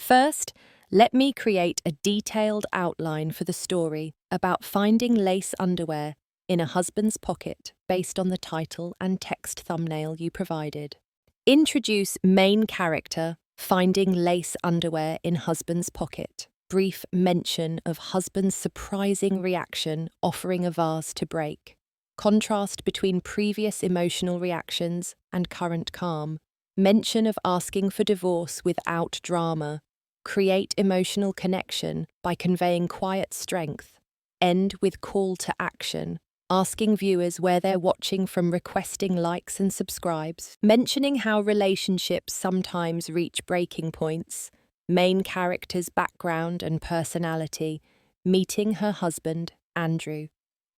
First, let me create a detailed outline for the story about finding lace underwear in a husband's pocket based on the title and text thumbnail you provided. Introduce main character finding lace underwear in husband's pocket. Brief mention of husband's surprising reaction offering a vase to break. Contrast between previous emotional reactions and current calm. Mention of asking for divorce without drama. Create emotional connection by conveying quiet strength. End with call to action, asking viewers where they're watching from requesting likes and subscribes. Mentioning how relationships sometimes reach breaking points. Main character's background and personality. Meeting her husband, Andrew.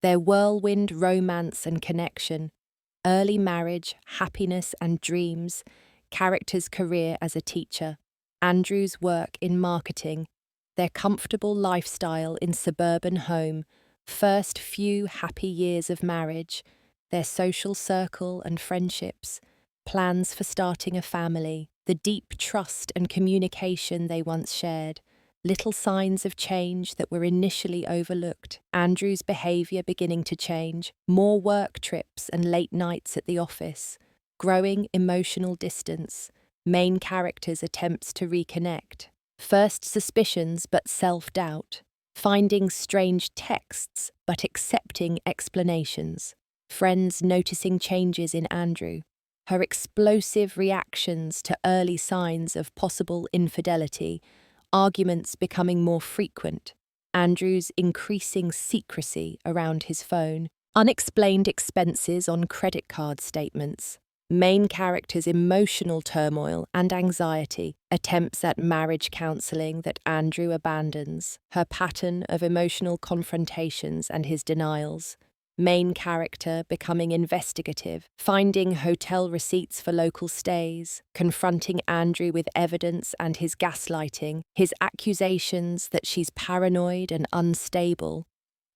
Their whirlwind romance and connection. Early marriage, happiness and dreams. Character's career as a teacher. Andrew's work in marketing, their comfortable lifestyle in suburban home, first few happy years of marriage, their social circle and friendships, plans for starting a family, the deep trust and communication they once shared, little signs of change that were initially overlooked, Andrew's behaviour beginning to change, more work trips and late nights at the office, growing emotional distance, main character's attempts to reconnect, first suspicions but self-doubt, finding strange texts but accepting explanations, friends noticing changes in Andrew, her explosive reactions to early signs of possible infidelity, arguments becoming more frequent, Andrew's increasing secrecy around his phone, unexplained expenses on credit card statements, main character's emotional turmoil and anxiety, attempts at marriage counselling that Andrew abandons, her pattern of emotional confrontations and his denials, main character becoming investigative, finding hotel receipts for local stays, confronting Andrew with evidence and his gaslighting, his accusations that she's paranoid and unstable,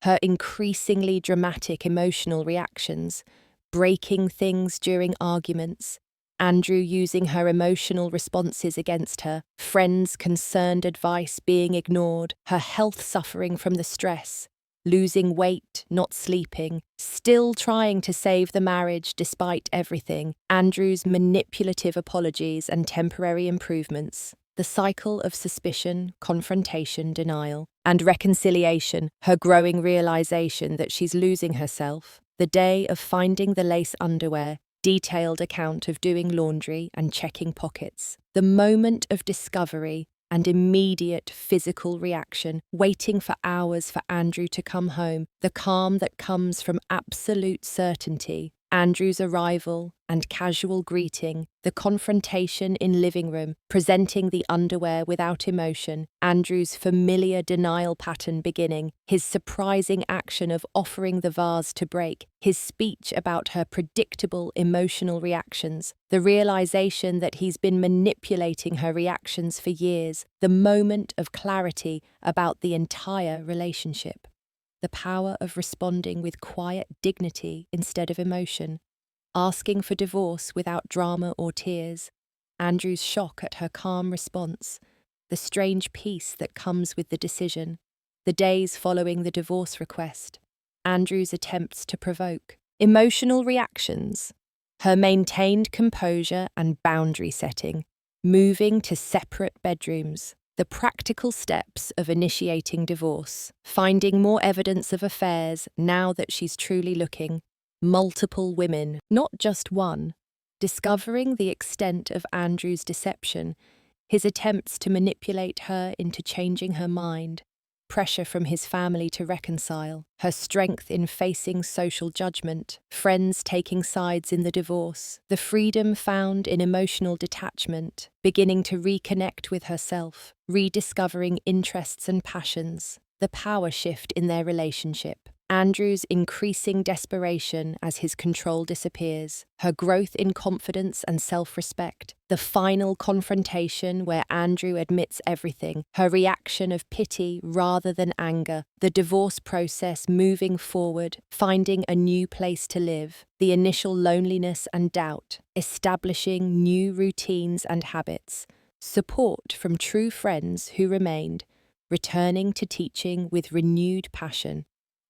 her increasingly dramatic emotional reactions, breaking things during arguments, Andrew using her emotional responses against her, friends' concerned advice being ignored, her health suffering from the stress, losing weight, not sleeping, still trying to save the marriage despite everything, Andrew's manipulative apologies and temporary improvements, the cycle of suspicion, confrontation, denial, and reconciliation, her growing realization that she's losing herself, the day of finding the lace underwear, detailed account of doing laundry and checking pockets, the moment of discovery and immediate physical reaction, waiting for hours for Andrew to come home, the calm that comes from absolute certainty, Andrew's arrival and casual greeting, the confrontation in living room, presenting the underwear without emotion, Andrew's familiar denial pattern beginning, his surprising action of offering the vase to break, his speech about her predictable emotional reactions, the realization that he's been manipulating her reactions for years, the moment of clarity about the entire relationship. The power of responding with quiet dignity instead of emotion, asking for divorce without drama or tears, Andrew's shock at her calm response, the strange peace that comes with the decision, the days following the divorce request, Andrew's attempts to provoke, emotional reactions, her maintained composure and boundary setting, moving to separate bedrooms, the practical steps of initiating divorce, finding more evidence of affairs now that she's truly looking, multiple women, not just one, discovering the extent of Andrew's deception, his attempts to manipulate her into changing her mind, pressure from his family to reconcile, her strength in facing social judgment, friends taking sides in the divorce, the freedom found in emotional detachment, beginning to reconnect with herself, rediscovering interests and passions, the power shift in their relationship, Andrew's increasing desperation as his control disappears, her growth in confidence and self-respect, the final confrontation where Andrew admits everything, her reaction of pity rather than anger, the divorce process moving forward, finding a new place to live, the initial loneliness and doubt, establishing new routines and habits, support from true friends who remained, returning to teaching with renewed passion,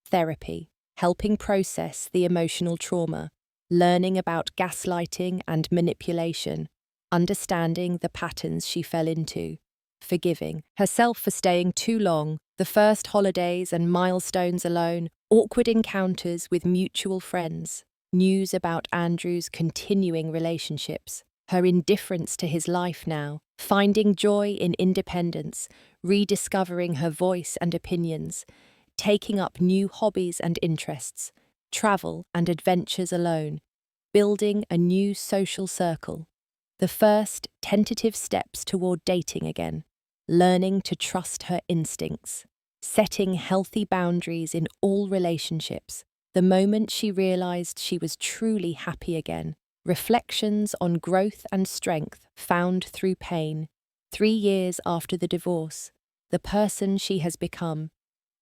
therapy, helping process the emotional trauma, learning about gaslighting and manipulation, understanding the patterns she fell into, forgiving herself for staying too long, the first holidays and milestones alone, awkward encounters with mutual friends, news about Andrew's continuing relationships, her indifference to his life now, finding joy in independence, rediscovering her voice and opinions, taking up new hobbies and interests, travel and adventures alone, building a new social circle, the first tentative steps toward dating again, learning to trust her instincts, setting healthy boundaries in all relationships, the moment she realized she was truly happy again, reflections on growth and strength found through pain, 3 years after the divorce, the person she has become,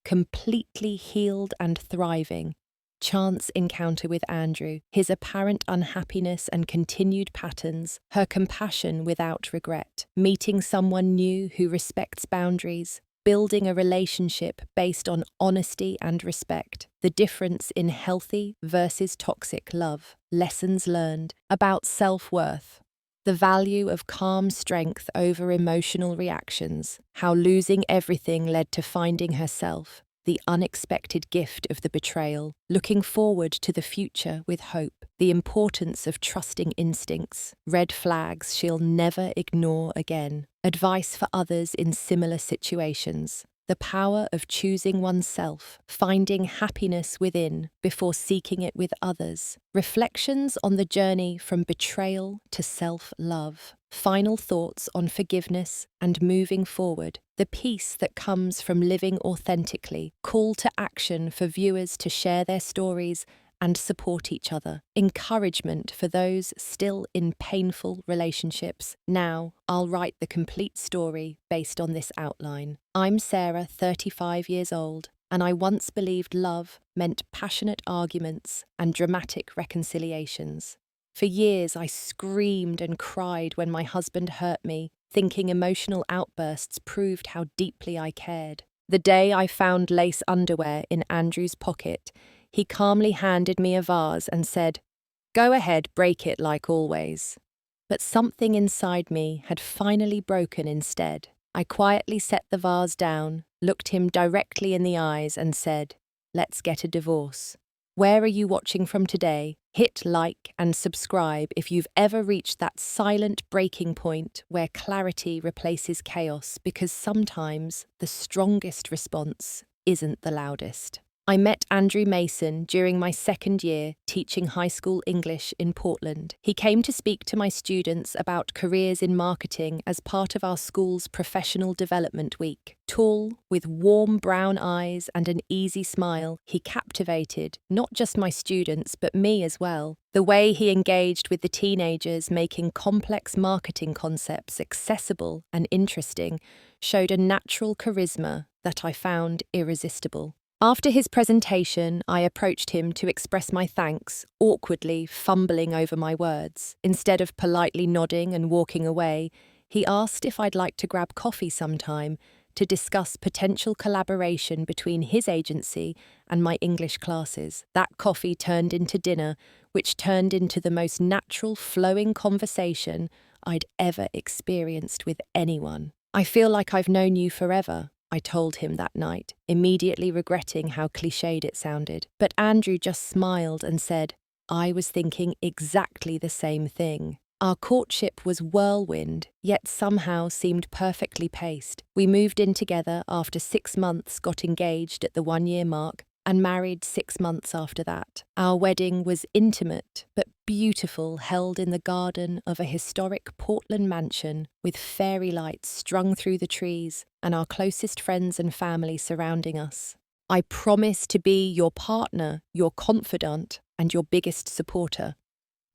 completely healed and thriving, chance encounter with Andrew, his apparent unhappiness and continued patterns, her compassion without regret, meeting someone new who respects boundaries, building a relationship based on honesty and respect, the difference in healthy versus toxic love, lessons learned about self-worth, the value of calm strength over emotional reactions, how losing everything led to finding herself, the unexpected gift of the betrayal, looking forward to the future with hope, the importance of trusting instincts, red flags she'll never ignore again, advice for others in similar situations, the power of choosing oneself, finding happiness within before seeking it with others, reflections on the journey from betrayal to self-love, final thoughts on forgiveness and moving forward, the peace that comes from living authentically, call to action for viewers to share their stories and support each other, encouragement for those still in painful relationships. Now, I'll write the complete story based on this outline. I'm Sarah, 35 years old, and I once believed love meant passionate arguments and dramatic reconciliations. For years, I screamed and cried when my husband hurt me, thinking emotional outbursts proved how deeply I cared. The day I found lace underwear in Andrew's pocket, he calmly handed me a vase and said, "Go ahead, break it like always." But something inside me had finally broken instead. I quietly set the vase down, looked him directly in the eyes and said, "Let's get a divorce." Where are you watching from today? Hit like and subscribe if you've ever reached that silent breaking point where clarity replaces chaos, because sometimes the strongest response isn't the loudest. I met Andrew Mason during my second year teaching high school English in Portland. He came to speak to my students about careers in marketing as part of our school's professional development week. Tall, with warm brown eyes and an easy smile, he captivated not just my students but me as well. The way he engaged with the teenagers, making complex marketing concepts accessible and interesting, showed a natural charisma that I found irresistible. After his presentation, I approached him to express my thanks, awkwardly fumbling over my words. Instead of politely nodding and walking away, he asked if I'd like to grab coffee sometime to discuss potential collaboration between his agency and my English classes. That coffee turned into dinner, which turned into the most natural, flowing conversation I'd ever experienced with anyone. "I feel like I've known you forever," I told him that night, immediately regretting how cliched it sounded. But Andrew just smiled and said, "I was thinking exactly the same thing." Our courtship was whirlwind, yet somehow seemed perfectly paced. We moved in together after 6 months, got engaged at the 1-year mark, and married 6 months after that. Our wedding was intimate but beautiful, held in the garden of a historic Portland mansion with fairy lights strung through the trees and our closest friends and family surrounding us. "I promise to be your partner, your confidant, and your biggest supporter,"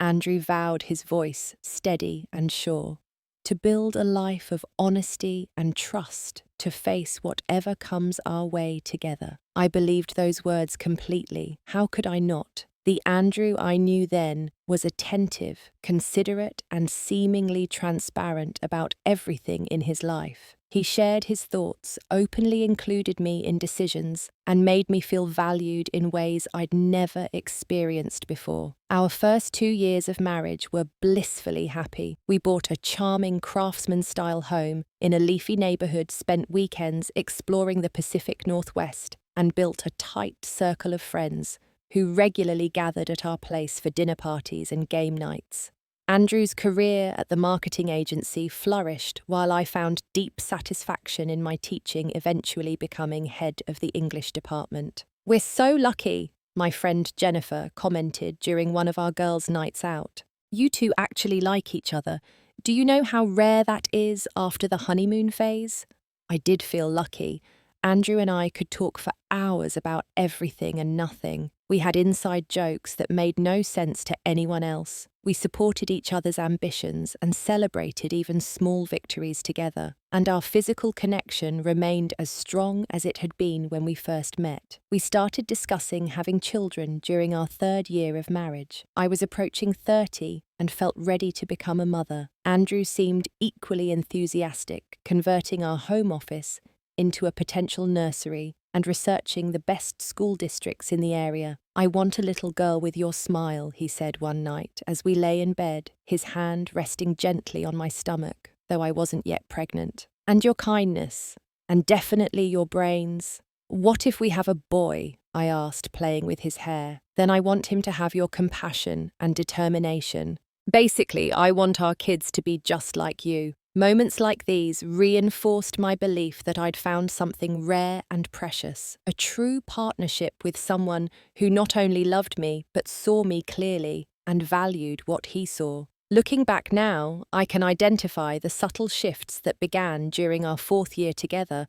Andrew vowed, his voice steady and sure. "To build a life of honesty and trust, to face whatever comes our way together." I believed those words completely. How could I not? The Andrew I knew then was attentive, considerate, and seemingly transparent about everything in his life. He shared his thoughts, openly included me in decisions, and made me feel valued in ways I'd never experienced before. Our first 2 years of marriage were blissfully happy. We bought a charming craftsman-style home in a leafy neighborhood, spent weekends exploring the Pacific Northwest, and built a tight circle of friends who regularly gathered at our place for dinner parties and game nights. Andrew's career at the marketing agency flourished while I found deep satisfaction in my teaching, eventually becoming head of the English department. "We're so lucky," my friend Jennifer commented during one of our girls' nights out. "You two actually like each other. Do you know how rare that is after the honeymoon phase?" I did feel lucky. Andrew and I could talk for hours about everything and nothing. We had inside jokes that made no sense to anyone else. We supported each other's ambitions and celebrated even small victories together. And our physical connection remained as strong as it had been when we first met. We started discussing having children during our 3rd year of marriage. I was approaching 30 and felt ready to become a mother. Andrew seemed equally enthusiastic, converting our home office into a potential nursery and researching the best school districts in the area. "I want a little girl with your smile," he said one night as we lay in bed, his hand resting gently on my stomach, though I wasn't yet pregnant. "And your kindness, and definitely your brains." "What if we have a boy?" I asked, playing with his hair. "Then I want him to have your compassion and determination. Basically, I want our kids to be just like you." Moments like these reinforced my belief that I'd found something rare and precious, a true partnership with someone who not only loved me, but saw me clearly and valued what he saw. Looking back now, I can identify the subtle shifts that began during our 4th year together,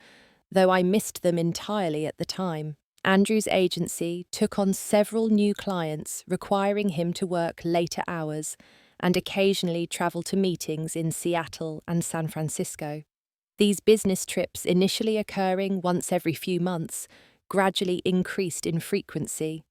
though I missed them entirely at the time. Andrew's agency took on several new clients, requiring him to work later hours and occasionally travel to meetings in Seattle and San Francisco. These business trips, initially occurring once every few months, gradually increased in frequency.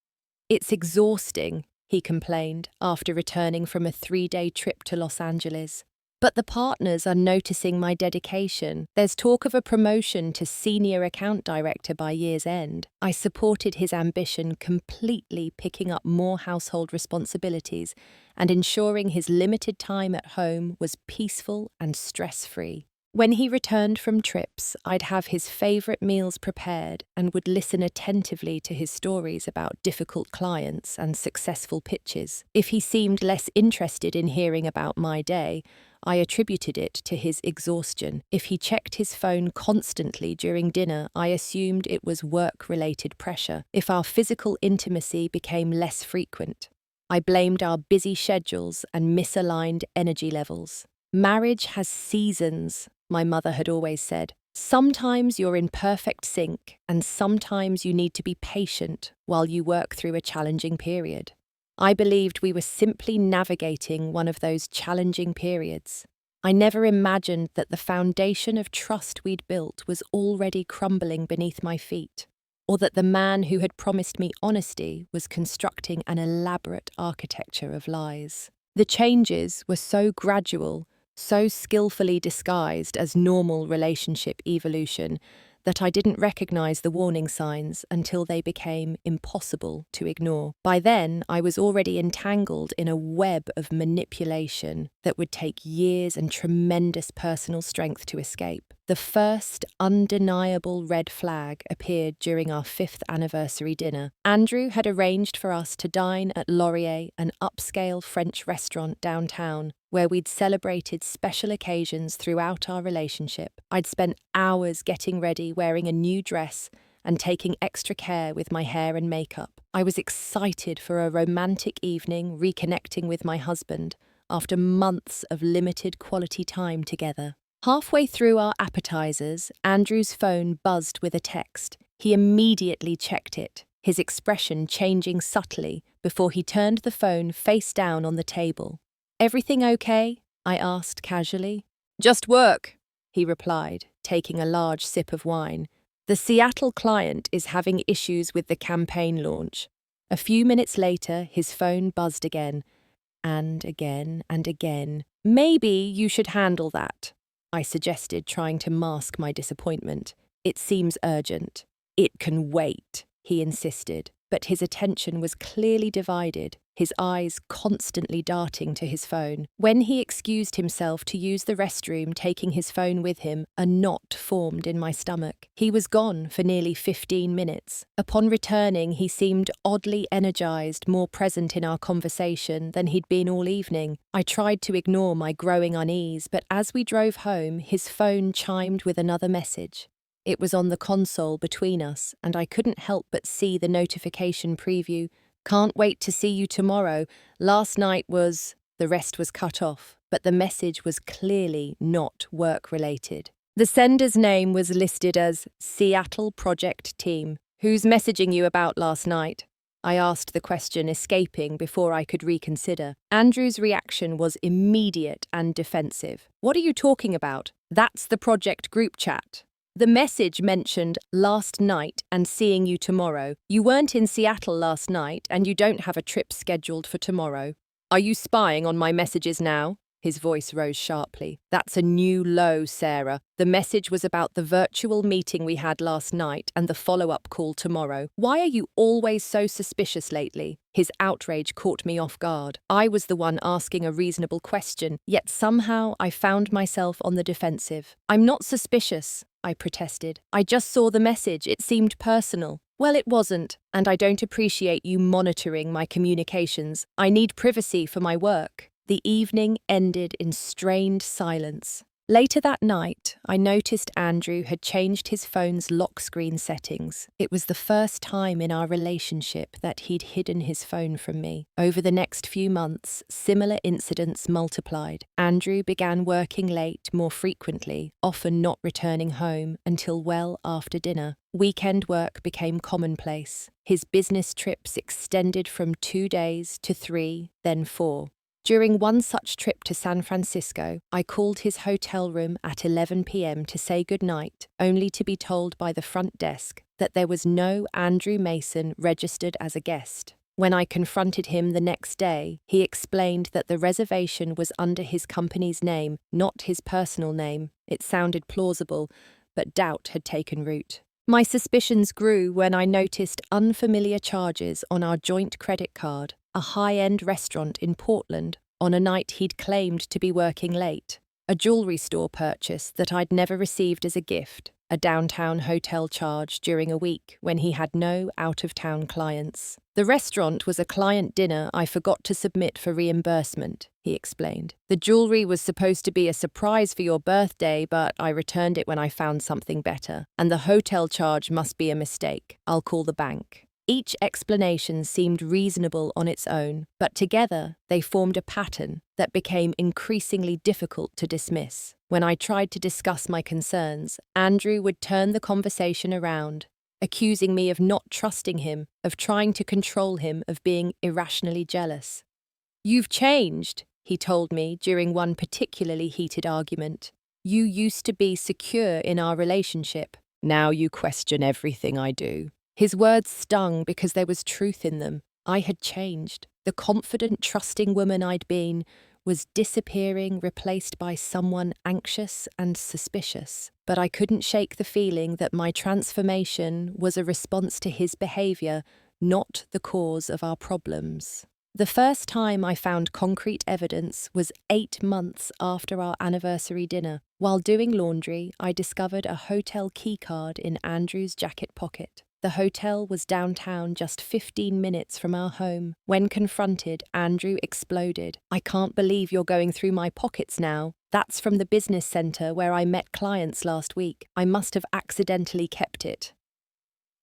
"It's exhausting," he complained after returning from a 3-day trip to Los Angeles. "But the partners are noticing my dedication. There's talk of a promotion to senior account director by year's end." I supported his ambition completely, picking up more household responsibilities and ensuring his limited time at home was peaceful and stress-free. When he returned from trips, I'd have his favorite meals prepared and would listen attentively to his stories about difficult clients and successful pitches. If he seemed less interested in hearing about my day, I attributed it to his exhaustion. If he checked his phone constantly during dinner, I assumed it was work-related pressure. If our physical intimacy became less frequent, I blamed our busy schedules and misaligned energy levels. "Marriage has seasons," my mother had always said. "Sometimes you're in perfect sync, and sometimes you need to be patient while you work through a challenging period." I believed we were simply navigating one of those challenging periods. I never imagined that the foundation of trust we'd built was already crumbling beneath my feet, or that the man who had promised me honesty was constructing an elaborate architecture of lies. The changes were so gradual, so skillfully disguised as normal relationship evolution, that I didn't recognize the warning signs until they became impossible to ignore. By then, I was already entangled in a web of manipulation that would take years and tremendous personal strength to escape. The first undeniable red flag appeared during our 5th anniversary dinner. Andrew had arranged for us to dine at Laurier, an upscale French restaurant downtown, where we'd celebrated special occasions throughout our relationship. I'd spent hours getting ready, wearing a new dress, and taking extra care with my hair and makeup. I was excited for a romantic evening, reconnecting with my husband after months of limited quality time together. Halfway through our appetizers, Andrew's phone buzzed with a text. He immediately checked it, his expression changing subtly before he turned the phone face down on the table. "Everything okay?" I asked casually. "Just work," he replied, taking a large sip of wine. "The Seattle client is having issues with the campaign launch. A few minutes later, his phone buzzed again, and again and again. "Maybe you should handle that," I suggested, trying to mask my disappointment. "It seems urgent." "It can wait," he insisted, but his attention was clearly divided, his eyes constantly darting to his phone. When he excused himself to use the restroom, taking his phone with him, a knot formed in my stomach. He was gone for nearly 15 minutes. Upon returning, he seemed oddly energized, more present in our conversation than he'd been all evening. I tried to ignore my growing unease, but as we drove home, his phone chimed with another message. It was on the console between us, and I couldn't help but see the notification preview. "Can't wait to see you tomorrow. Last night was..." The rest was cut off, but the message was clearly not work-related. The sender's name was listed as Seattle Project Team. "Who's messaging you about last night?" I asked the question, escaping before I could reconsider. Andrew's reaction was immediate and defensive. "What are you talking about? That's the project group chat. The message mentioned last night and seeing you tomorrow. You weren't in Seattle last night and you don't have a trip scheduled for tomorrow. Are you spying on my messages now?" His voice rose sharply. "That's a new low, Sarah. The message was about the virtual meeting we had last night and the follow-up call tomorrow. Why are you always so suspicious lately?" His outrage caught me off guard. I was the one asking a reasonable question, yet somehow I found myself on the defensive. "I'm not suspicious," I protested. "I just saw the message. It seemed personal." "Well, it wasn't, and I don't appreciate you monitoring my communications. I need privacy for my work." The evening ended in strained silence. Later that night, I noticed Andrew had changed his phone's lock screen settings. It was the first time in our relationship that he'd hidden his phone from me. Over the next few months, similar incidents multiplied. Andrew began working late more frequently, often not returning home until well after dinner. Weekend work became commonplace. His business trips extended from 2 days to 3, then 4. During one such trip to San Francisco, I called his hotel room at 11 p.m. to say goodnight, only to be told by the front desk that there was no Andrew Mason registered as a guest. When I confronted him the next day, he explained that the reservation was under his company's name, not his personal name. It sounded plausible, but doubt had taken root. My suspicions grew when I noticed unfamiliar charges on our joint credit card, a high-end restaurant in Portland, on a night he'd claimed to be working late, a jewelry store purchase that I'd never received as a gift, a downtown hotel charge during a week when he had no out-of-town clients. "The restaurant was a client dinner I forgot to submit for reimbursement," he explained. "The jewelry was supposed to be a surprise for your birthday, but I returned it when I found something better. And the hotel charge must be a mistake. I'll call the bank." Each explanation seemed reasonable on its own, but together they formed a pattern that became increasingly difficult to dismiss. When I tried to discuss my concerns, Andrew would turn the conversation around, accusing me of not trusting him, of trying to control him, of being irrationally jealous. "You've changed," he told me during one particularly heated argument. "You used to be secure in our relationship. Now you question everything I do." His words stung because there was truth in them. I had changed. The confident, trusting woman I'd been was disappearing, replaced by someone anxious and suspicious. But I couldn't shake the feeling that my transformation was a response to his behavior, not the cause of our problems. The first time I found concrete evidence was 8 months after our anniversary dinner. While doing laundry, I discovered a hotel keycard in Andrew's jacket pocket. The hotel was downtown, just 15 minutes from our home. When confronted, Andrew exploded. "I can't believe you're going through my pockets now. That's from the business center where I met clients last week. I must have accidentally kept it."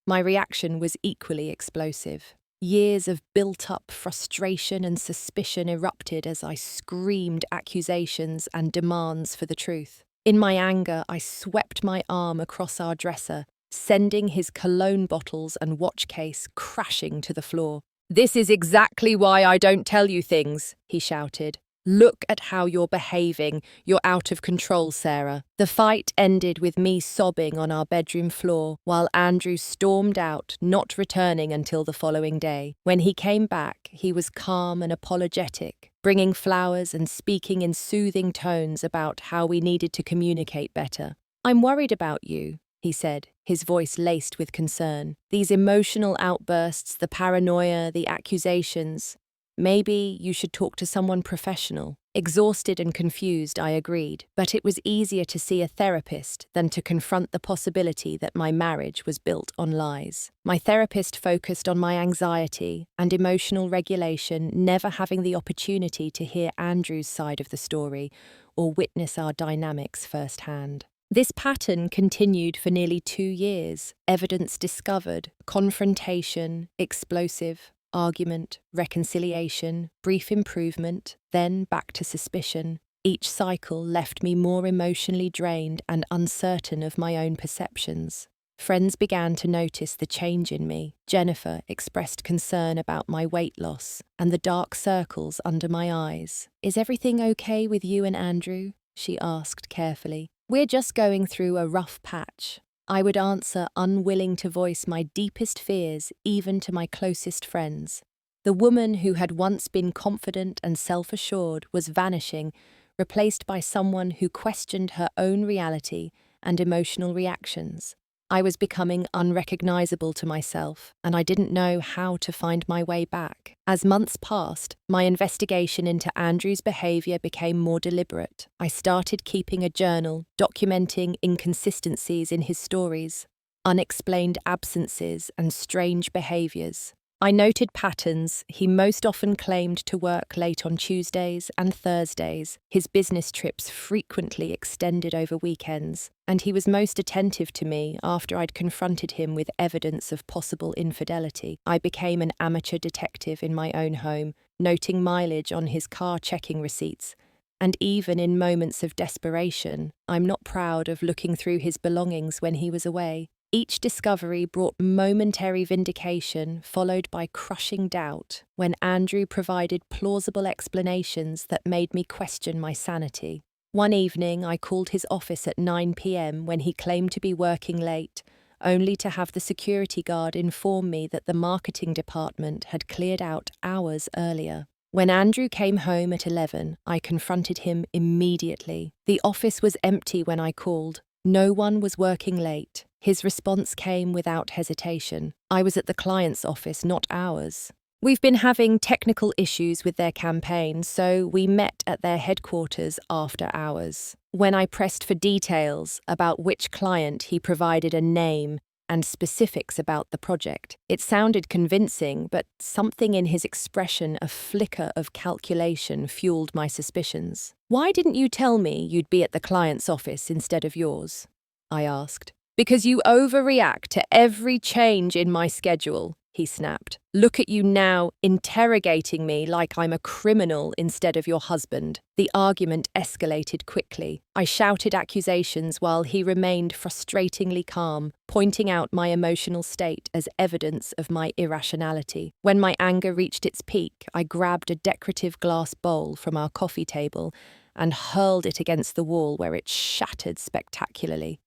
My reaction was equally explosive. Years of built-up frustration and suspicion erupted as I screamed accusations and demands for the truth. In my anger, I swept my arm across our dresser, sending his cologne bottles and watch case crashing to the floor. "This is exactly why I don't tell you things," he shouted. "Look at how you're behaving. You're out of control, Sarah." The fight ended with me sobbing on our bedroom floor while Andrew stormed out, not returning until the following day. When he came back, he was calm and apologetic, bringing flowers and speaking in soothing tones about how we needed to communicate better. "I'm worried about you," he said, his voice laced with concern. "These emotional outbursts, the paranoia, the accusations. Maybe you should talk to someone professional." Exhausted and confused, I agreed, but it was easier to see a therapist than to confront the possibility that my marriage was built on lies. My therapist focused on my anxiety and emotional regulation, never having the opportunity to hear Andrew's side of the story or witness our dynamics firsthand. This pattern continued for nearly 2 years. Evidence discovered, confrontation, explosive, argument, reconciliation, brief improvement, then back to suspicion. Each cycle left me more emotionally drained and uncertain of my own perceptions. Friends began to notice the change in me. Jennifer expressed concern about my weight loss and the dark circles under my eyes. "Is everything okay with you and Andrew?" she asked carefully. "We're just going through a rough patch." I would answer, unwilling to voice my deepest fears even to my closest friends. The woman who had once been confident and self-assured was vanishing, replaced by someone who questioned her own reality and emotional reactions. I was becoming unrecognizable to myself, and I didn't know how to find my way back. As months passed, my investigation into Andrew's behavior became more deliberate. I started keeping a journal, documenting inconsistencies in his stories, unexplained absences, and strange behaviors. I noted patterns. He most often claimed to work late on Tuesdays and Thursdays. His business trips frequently extended over weekends, and he was most attentive to me after I'd confronted him with evidence of possible infidelity. I became an amateur detective in my own home, noting mileage on his car checking receipts. And even in moments of desperation, I'm not proud of looking through his belongings when he was away. Each discovery brought momentary vindication, followed by crushing doubt, when Andrew provided plausible explanations that made me question my sanity. One evening, I called his office at 9 p.m. when he claimed to be working late, only to have the security guard inform me that the marketing department had cleared out hours earlier. When Andrew came home at 11, I confronted him immediately. The office was empty when I called. No one was working late. His response came without hesitation. "I was at the client's office, not ours. We've been having technical issues with their campaign, so we met at their headquarters after hours." When I pressed for details about which client, he provided a name and specifics about the project. It sounded convincing, but something in his expression, a flicker of calculation, fueled my suspicions. "Why didn't you tell me you'd be at the client's office instead of yours?" I asked. "Because you overreact to every change in my schedule," he snapped. "Look at you now, interrogating me like I'm a criminal instead of your husband." The argument escalated quickly. I shouted accusations while he remained frustratingly calm, pointing out my emotional state as evidence of my irrationality. When my anger reached its peak, I grabbed a decorative glass bowl from our coffee table and hurled it against the wall where it shattered spectacularly.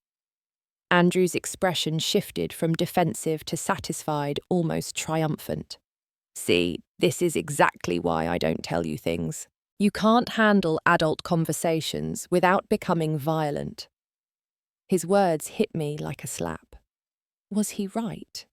Andrew's expression shifted from defensive to satisfied, almost triumphant. "See, this is exactly why I don't tell you things. You can't handle adult conversations without becoming violent." His words hit me like a slap. Was he right?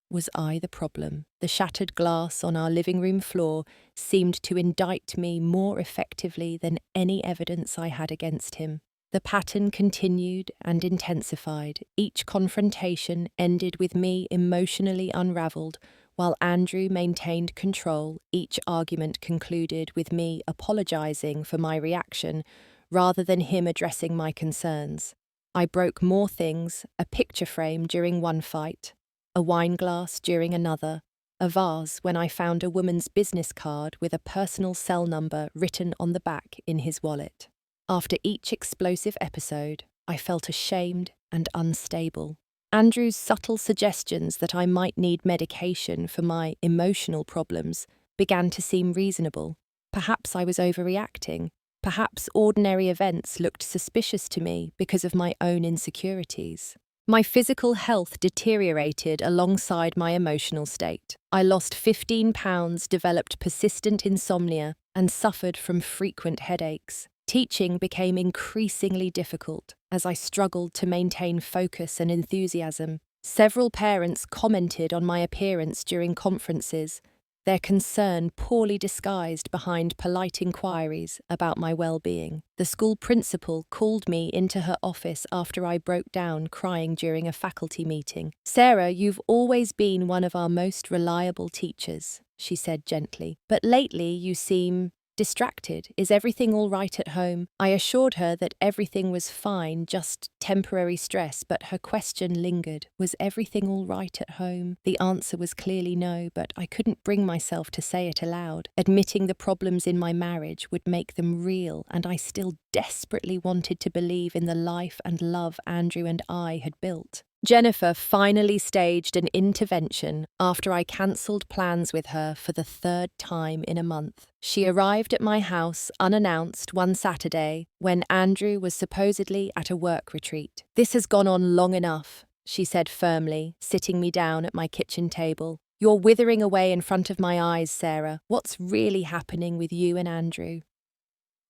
Was I the problem? The shattered glass on our living room floor seemed to indict me more effectively than any evidence I had against him. The pattern continued and intensified. Each confrontation ended with me emotionally unraveled, while Andrew maintained control. Each argument concluded with me apologizing for my reaction, rather than him addressing my concerns. I broke more things: a picture frame during one fight, a wine glass during another, a vase when I found a woman's business card with a personal cell number written on the back in his wallet. After each explosive episode, I felt ashamed and unstable. Andrew's subtle suggestions that I might need medication for my emotional problems began to seem reasonable. Perhaps I was overreacting. Perhaps ordinary events looked suspicious to me because of my own insecurities. My physical health deteriorated alongside my emotional state. I lost 15 pounds, developed persistent insomnia, and suffered from frequent headaches. Teaching became increasingly difficult as I struggled to maintain focus and enthusiasm. Several parents commented on my appearance during conferences, their concern poorly disguised behind polite inquiries about my well-being. The school principal called me into her office after I broke down crying during a faculty meeting. "Sarah, you've always been one of our most reliable teachers," she said gently. "But lately you seem distracted. Is everything all right at home?" I assured her that everything was fine, just temporary stress, but her question lingered. Was everything all right at home? The answer was clearly no, but I couldn't bring myself to say it aloud. Admitting the problems in my marriage would make them real, and I still desperately wanted to believe in the life and love Andrew and I had built. Jennifer finally staged an intervention after I cancelled plans with her for the third time in a month. She arrived at my house unannounced one Saturday when Andrew was supposedly at a work retreat. "This has gone on long enough," she said firmly, sitting me down at my kitchen table. "You're withering away in front of my eyes, Sarah. What's really happening with you and Andrew?"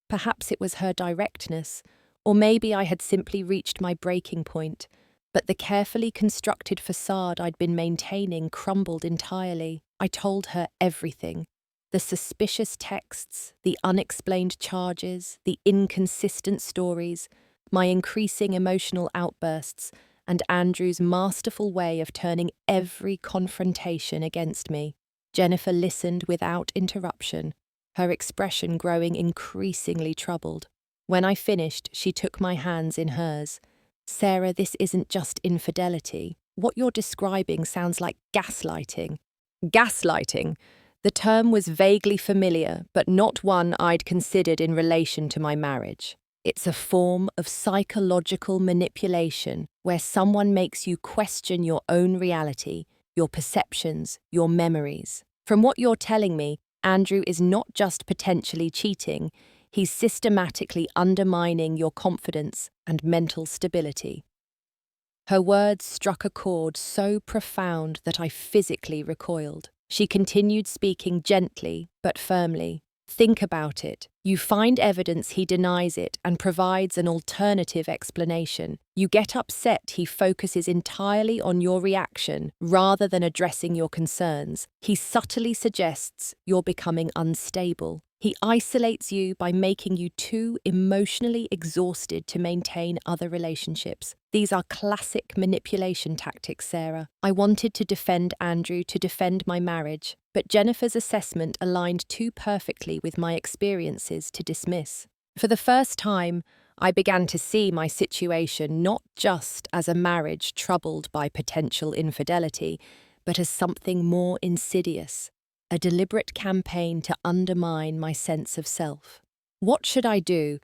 Perhaps it was her directness, or maybe I had simply reached my breaking point. But the carefully constructed facade I'd been maintaining crumbled entirely. I told her everything. The suspicious texts, the unexplained charges, the inconsistent stories, my increasing emotional outbursts, and Andrew's masterful way of turning every confrontation against me. Jennifer listened without interruption, her expression growing increasingly troubled. When I finished, she took my hands in hers. "Sarah, this isn't just infidelity. What you're describing sounds like gaslighting." Gaslighting? The term was vaguely familiar, but not one I'd considered in relation to my marriage. It's a form of psychological manipulation where someone makes you question your own reality, your perceptions, your memories. From what you're telling me, Andrew is not just potentially cheating, he's systematically undermining your confidence and mental stability. Her words struck a chord so profound that I physically recoiled. She continued speaking gently but firmly. "Think about it. You find evidence he denies it and provides an alternative explanation. You get upset he focuses entirely on your reaction rather than addressing your concerns. He subtly suggests you're becoming unstable. He isolates you by making you too emotionally exhausted to maintain other relationships. These are classic manipulation tactics, Sarah. I wanted to defend Andrew, to defend my marriage, but Jennifer's assessment aligned too perfectly with my experiences to dismiss. For the first time, I began to see my situation not just as a marriage troubled by potential infidelity, but as something more insidious. A deliberate campaign to undermine my sense of self. "What should I do?"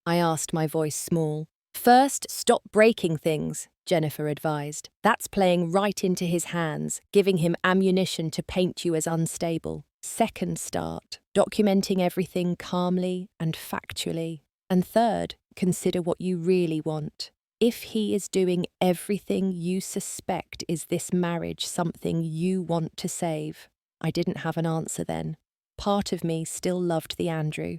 I asked, my voice small. "First, stop breaking things," Jennifer advised. "That's playing right into his hands, giving him ammunition to paint you as unstable. Second, start documenting everything calmly and factually. And third, consider what you really want. If he is doing everything you suspect, is this marriage something you want to save?" I didn't have an answer then. Part of me still loved the Andrew.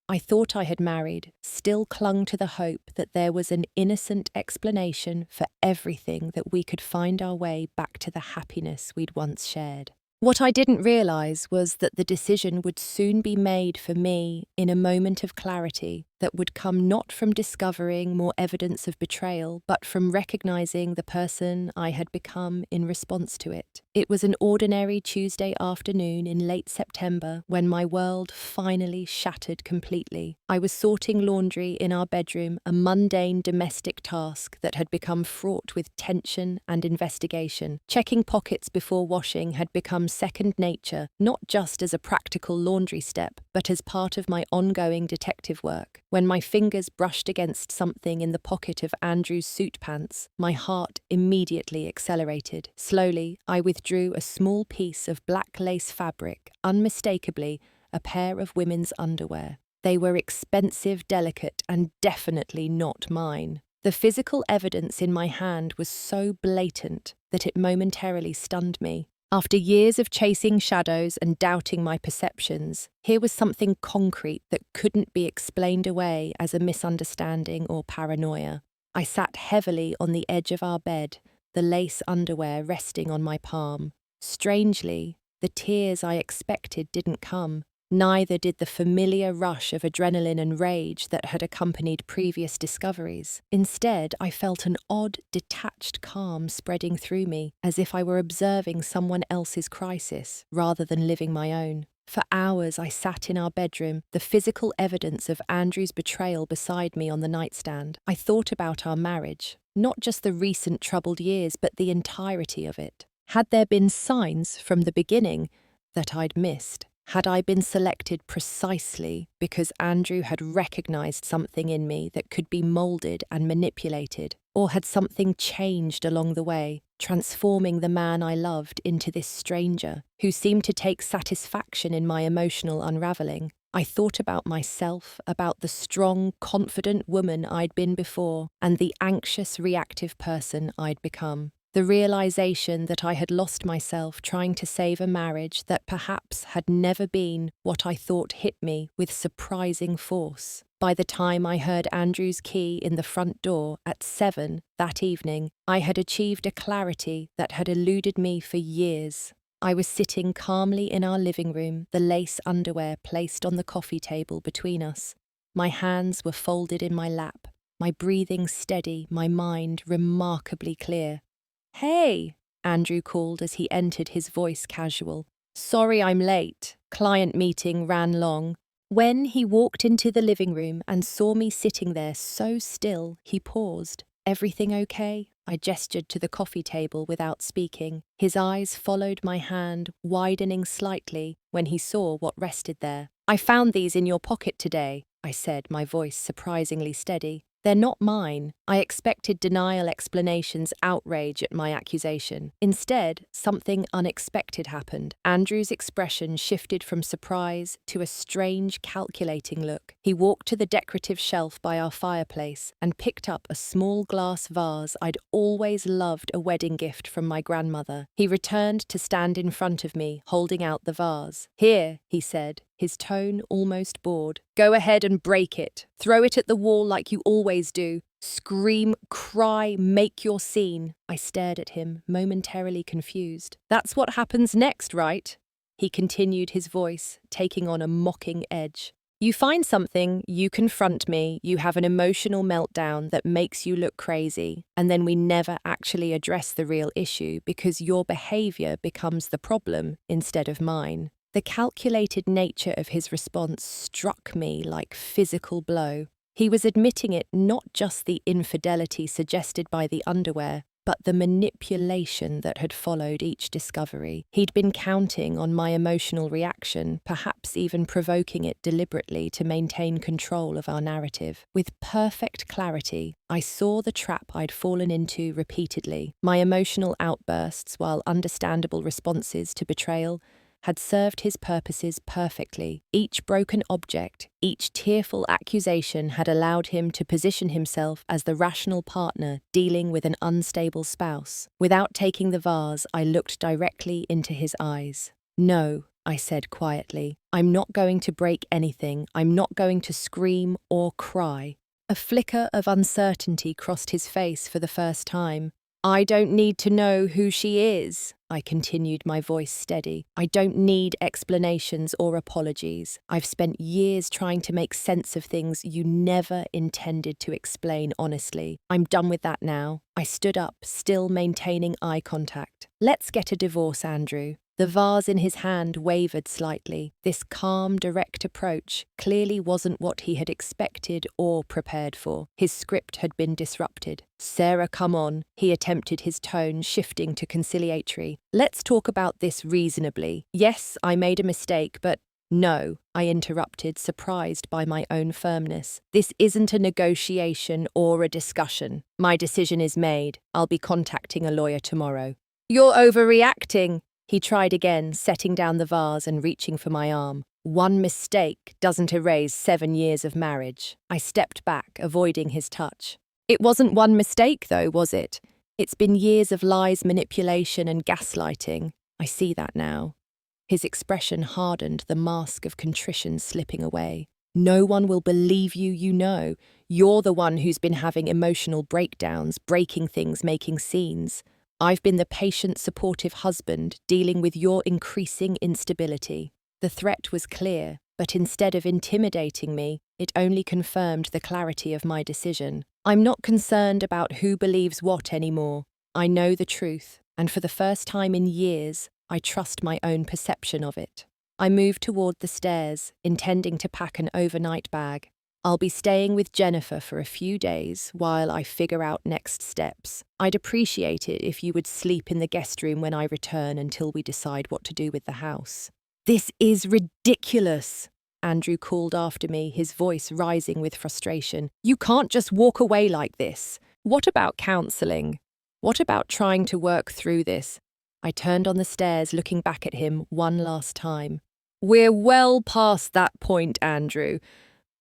I thought I had married, still clung to the hope that there was an innocent explanation for everything, that we could find our way back to the happiness we'd once shared. What I didn't realise was that the decision would soon be made for me in a moment of clarity that would come not from discovering more evidence of betrayal, but from recognising the person I had become in response to it. It was an ordinary Tuesday afternoon in late September when my world finally shattered completely. I was sorting laundry in our bedroom, a mundane domestic task that had become fraught with tension and investigation. Checking pockets before washing had become second nature, not just as a practical laundry step, but as part of my ongoing detective work. When my fingers brushed against something in the pocket of Andrew's suit pants, my heart immediately accelerated. Slowly, I withdrew a small piece of black lace fabric, unmistakably a pair of women's underwear. They were expensive, delicate, and definitely not mine. The physical evidence in my hand was so blatant that it momentarily stunned me. After years of chasing shadows and doubting my perceptions, here was something concrete that couldn't be explained away as a misunderstanding or paranoia. I sat heavily on the edge of our bed, the lace underwear resting on my palm. Strangely, the tears I expected didn't come. Neither did the familiar rush of adrenaline and rage that had accompanied previous discoveries. Instead, I felt an odd, detached calm spreading through me, as if I were observing someone else's crisis, rather than living my own. For hours I sat in our bedroom, the physical evidence of Andrew's betrayal beside me on the nightstand. I thought about our marriage, not just the recent troubled years, but the entirety of it. Had there been signs from the beginning that I'd missed? Had I been selected precisely because Andrew had recognized something in me that could be molded and manipulated? Or had something changed along the way, transforming the man I loved into this stranger who seemed to take satisfaction in my emotional unraveling? I thought about myself, about the strong, confident woman I'd been before, and the anxious, reactive person I'd become. The realization that I had lost myself trying to save a marriage that perhaps had never been what I thought hit me with surprising force. By the time I heard Andrew's key in the front door at 7 that evening, I had achieved a clarity that had eluded me for years. I was sitting calmly in our living room, the lace underwear placed on the coffee table between us. My hands were folded in my lap, my breathing steady, my mind remarkably clear. "Hey," Andrew called as he entered, his voice casual. "Sorry I'm late. Client meeting ran long." When he walked into the living room and saw me sitting there so still, he paused. "Everything okay?" I gestured to the coffee table without speaking. His eyes followed my hand, widening slightly when he saw what rested there. "I found these in your pocket today," I said, my voice surprisingly steady. "They're not mine." I expected denial, explanations, outrage at my accusation. Instead, something unexpected happened. Andrew's expression shifted from surprise to a strange, calculating look. He walked to the decorative shelf by our fireplace and picked up a small glass vase I'd always loved, a wedding gift from my grandmother. He returned to stand in front of me, holding out the vase. "Here," he said, his tone almost bored. "Go ahead and break it. Throw it at the wall like you always do. Scream, cry, make your scene." I stared at him, momentarily confused. "That's what happens next, right?" He continued, his voice taking on a mocking edge. "You find something, you confront me, you have an emotional meltdown that makes you look crazy, and then we never actually address the real issue because your behavior becomes the problem instead of mine." The calculated nature of his response struck me like physical blow. He was admitting it, not just the infidelity suggested by the underwear, but the manipulation that had followed each discovery. He'd been counting on my emotional reaction, perhaps even provoking it deliberately to maintain control of our narrative. With perfect clarity, I saw the trap I'd fallen into repeatedly. My emotional outbursts, while understandable responses to betrayal, had served his purposes perfectly. Each broken object, each tearful accusation had allowed him to position himself as the rational partner dealing with an unstable spouse. Without taking the vase, I looked directly into his eyes. "No," I said quietly. "I'm not going to break anything. I'm not going to scream or cry." A flicker of uncertainty crossed his face for the first time. "I don't need to know who she is," I continued, my voice steady. "I don't need explanations or apologies. I've spent years trying to make sense of things you never intended to explain honestly. I'm done with that now." I stood up, still maintaining eye contact. "Let's get a divorce, Andrew." The vase in his hand wavered slightly. This calm, direct approach clearly wasn't what he had expected or prepared for. His script had been disrupted. "Sarah, come on," he attempted, his tone shifting to conciliatory. "Let's talk about this reasonably. Yes, I made a mistake, but—" "No," I interrupted, surprised by my own firmness. "This isn't a negotiation or a discussion. My decision is made. I'll be contacting a lawyer tomorrow." "You're overreacting." He tried again, setting down the vase and reaching for my arm. One mistake doesn't erase 7 years of marriage. I stepped back, avoiding his touch. It wasn't one mistake, though, was it? It's been years of lies, manipulation, and gaslighting. I see that now. His expression hardened, the mask of contrition slipping away. No one will believe you, you know. You're the one who's been having emotional breakdowns, breaking things, making scenes. I've been the patient, supportive husband dealing with your increasing instability. The threat was clear, but instead of intimidating me, it only confirmed the clarity of my decision. I'm not concerned about who believes what anymore. I know the truth, and for the first time in years, I trust my own perception of it. I moved toward the stairs, intending to pack an overnight bag. I'll be staying with Jennifer for a few days while I figure out next steps. I'd appreciate it if you would sleep in the guest room when I return until we decide what to do with the house. This is ridiculous, Andrew called after me, his voice rising with frustration. You can't just walk away like this. What about counselling? What about trying to work through this? I turned on the stairs, looking back at him one last time. We're well past that point, Andrew.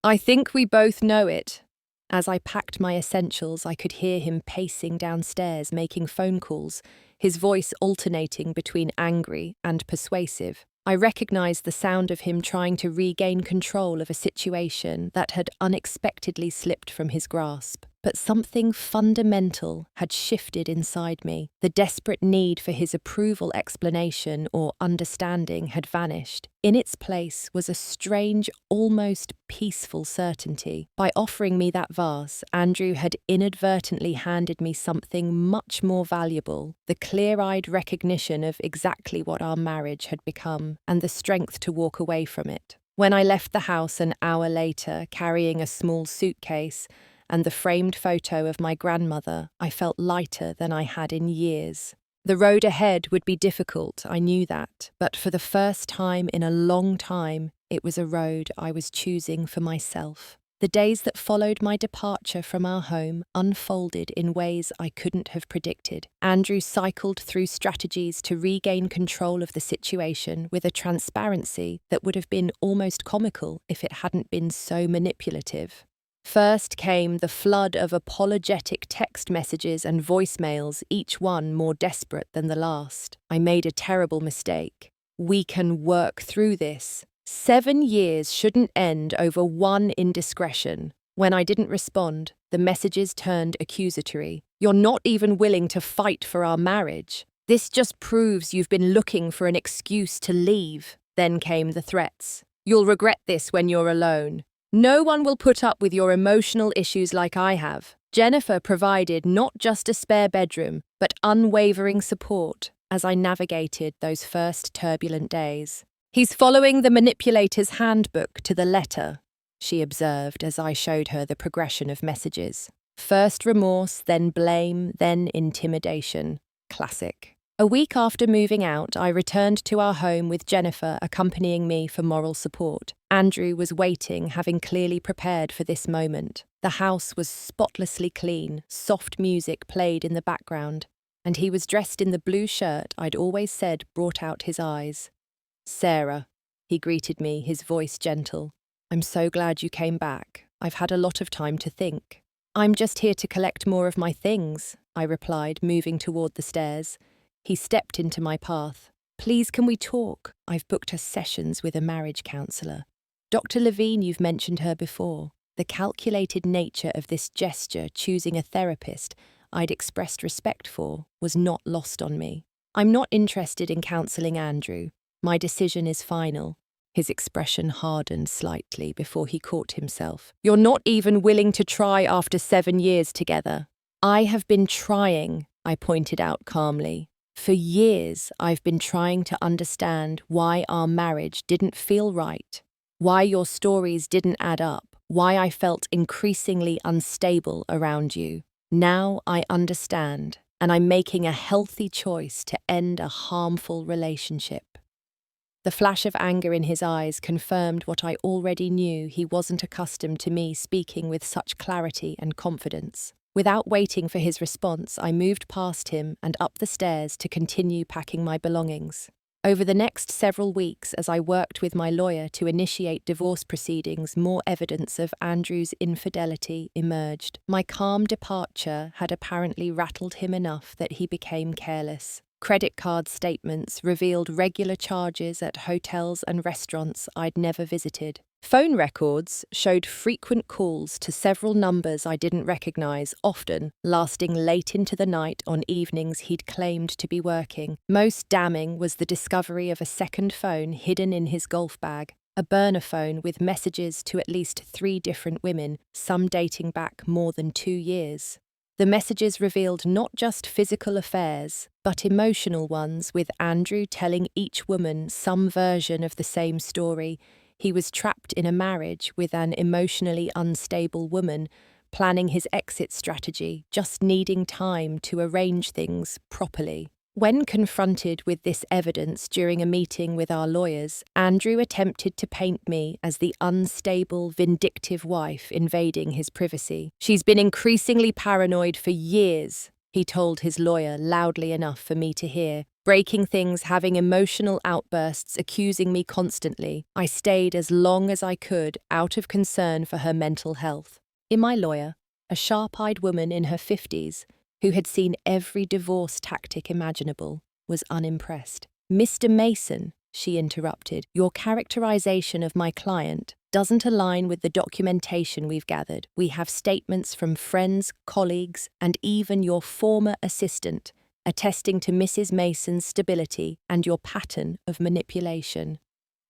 I think we both know it. As I packed my essentials, I could hear him pacing downstairs, making phone calls, his voice alternating between angry and persuasive. I recognized the sound of him trying to regain control of a situation that had unexpectedly slipped from his grasp. But something fundamental had shifted inside me. The desperate need for his approval, explanation, or understanding had vanished. In its place was a strange, almost peaceful certainty. By offering me that vase, Andrew had inadvertently handed me something much more valuable, the clear-eyed recognition of exactly what our marriage had become, and the strength to walk away from it. When I left the house an hour later, carrying a small suitcase, and the framed photo of my grandmother, I felt lighter than I had in years. The road ahead would be difficult, I knew that, but for the first time in a long time, it was a road I was choosing for myself. The days that followed my departure from our home unfolded in ways I couldn't have predicted. Andrew cycled through strategies to regain control of the situation with a transparency that would have been almost comical if it hadn't been so manipulative. First came the flood of apologetic text messages and voicemails, each one more desperate than the last. I made a terrible mistake. We can work through this. 7 years shouldn't end over one indiscretion. When I didn't respond, the messages turned accusatory. You're not even willing to fight for our marriage. This just proves you've been looking for an excuse to leave. Then came the threats. You'll regret this when you're alone. No one will put up with your emotional issues like I have. Jennifer provided not just a spare bedroom, but unwavering support as I navigated those first turbulent days. He's following the manipulator's handbook to the letter, she observed as I showed her the progression of messages. First remorse, then blame, then intimidation. Classic. A week after moving out, I returned to our home with Jennifer accompanying me for moral support. Andrew was waiting, having clearly prepared for this moment. The house was spotlessly clean, soft music played in the background, and he was dressed in the blue shirt I'd always said brought out his eyes. Sarah, he greeted me, his voice gentle. I'm so glad you came back. I've had a lot of time to think. I'm just here to collect more of my things, I replied, moving toward the stairs. He stepped into my path. Please, can we talk? I've booked us sessions with a marriage counsellor. Dr. Levine, you've mentioned her before. The calculated nature of this gesture, choosing a therapist I'd expressed respect for, was not lost on me. I'm not interested in counselling Andrew. My decision is final. His expression hardened slightly before he caught himself. You're not even willing to try after 7 years together. I have been trying, I pointed out calmly. For years, I've been trying to understand why our marriage didn't feel right, why your stories didn't add up, why I felt increasingly unstable around you. Now I understand, and I'm making a healthy choice to end a harmful relationship. The flash of anger in his eyes confirmed what I already knew. He wasn't accustomed to me speaking with such clarity and confidence. Without waiting for his response, I moved past him and up the stairs to continue packing my belongings. Over the next several weeks, as I worked with my lawyer to initiate divorce proceedings, more evidence of Andrew's infidelity emerged. My calm departure had apparently rattled him enough that he became careless. Credit card statements revealed regular charges at hotels and restaurants I'd never visited. Phone records showed frequent calls to several numbers I didn't recognize, often lasting late into the night on evenings he'd claimed to be working. Most damning was the discovery of a second phone hidden in his golf bag, a burner phone with messages to at least 3 different women, some dating back more than 2 years. The messages revealed not just physical affairs, but emotional ones, with Andrew telling each woman some version of the same story. He was trapped in a marriage with an emotionally unstable woman, planning his exit strategy, just needing time to arrange things properly. When confronted with this evidence during a meeting with our lawyers, Andrew attempted to paint me as the unstable, vindictive wife invading his privacy. "She's been increasingly paranoid for years," he told his lawyer loudly enough for me to hear, breaking things, having emotional outbursts, accusing me constantly. I stayed as long as I could out of concern for her mental health. In my lawyer, a sharp-eyed woman in her 50s, who had seen every divorce tactic imaginable, was unimpressed. "Mr. Mason," she interrupted, "your characterization of my client doesn't align with the documentation we've gathered. We have statements from friends, colleagues, and even your former assistant attesting to Mrs. Mason's stability and your pattern of manipulation."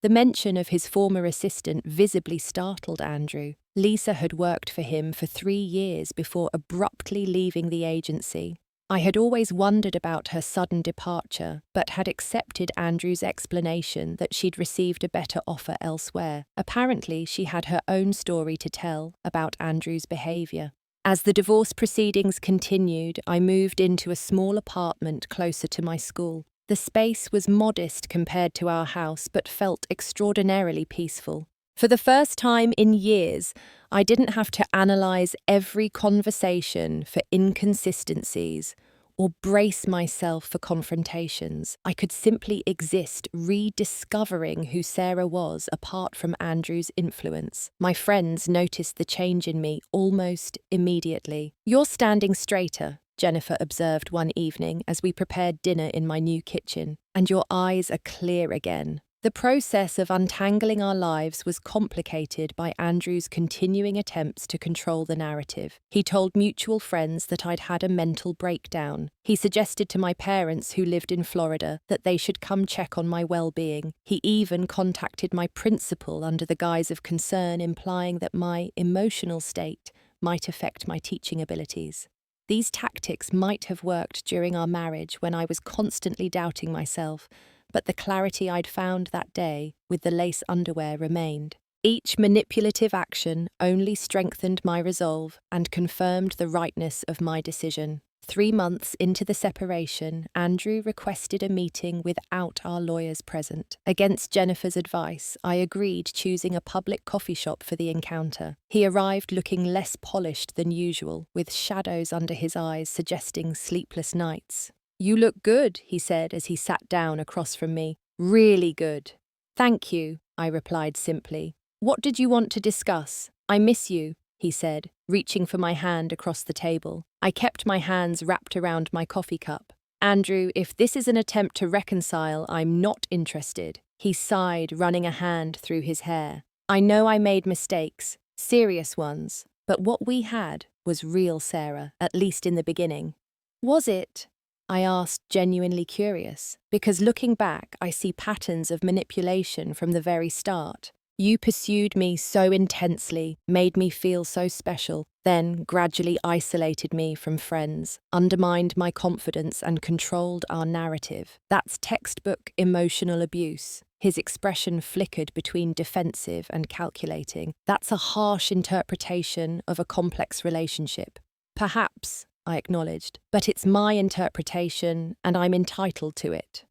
The mention of his former assistant visibly startled Andrew. Lisa had worked for him for 3 years before abruptly leaving the agency. I had always wondered about her sudden departure, but had accepted Andrew's explanation that she'd received a better offer elsewhere. Apparently, she had her own story to tell about Andrew's behavior. As the divorce proceedings continued, I moved into a small apartment closer to my school. The space was modest compared to our house, but felt extraordinarily peaceful. For the first time in years, I didn't have to analyze every conversation for inconsistencies or brace myself for confrontations. I could simply exist, rediscovering who Sarah was apart from Andrew's influence. My friends noticed the change in me almost immediately. "You're standing straighter," Jennifer observed one evening as we prepared dinner in my new kitchen, "and your eyes are clear again." The process of untangling our lives was complicated by Andrew's continuing attempts to control the narrative. He told mutual friends that I'd had a mental breakdown. He suggested to my parents, who lived in Florida, that they should come check on my well-being. He even contacted my principal under the guise of concern, implying that my emotional state might affect my teaching abilities. These tactics might have worked during our marriage when I was constantly doubting myself, but the clarity I'd found that day with the lace underwear remained. Each manipulative action only strengthened my resolve and confirmed the rightness of my decision. 3 months into the separation, Andrew requested a meeting without our lawyers present. Against Jennifer's advice, I agreed, choosing a public coffee shop for the encounter. He arrived looking less polished than usual, with shadows under his eyes suggesting sleepless nights. "You look good," he said as he sat down across from me. "Really good." "Thank you," I replied simply. "What did you want to discuss?" "I miss you," he said, reaching for my hand across the table. I kept my hands wrapped around my coffee cup. "Andrew, if this is an attempt to reconcile, I'm not interested." He sighed, running a hand through his hair. "I know I made mistakes, serious ones, but what we had was real, Sarah, at least in the beginning." "Was it?" I asked, genuinely curious, because looking back, I see patterns of manipulation from the very start. "You pursued me so intensely, made me feel so special, then gradually isolated me from friends, undermined my confidence and controlled our narrative. That's textbook emotional abuse." His expression flickered between defensive and calculating. "That's a harsh interpretation of a complex relationship." "Perhaps," I acknowledged, "but it's my interpretation and I'm entitled to it."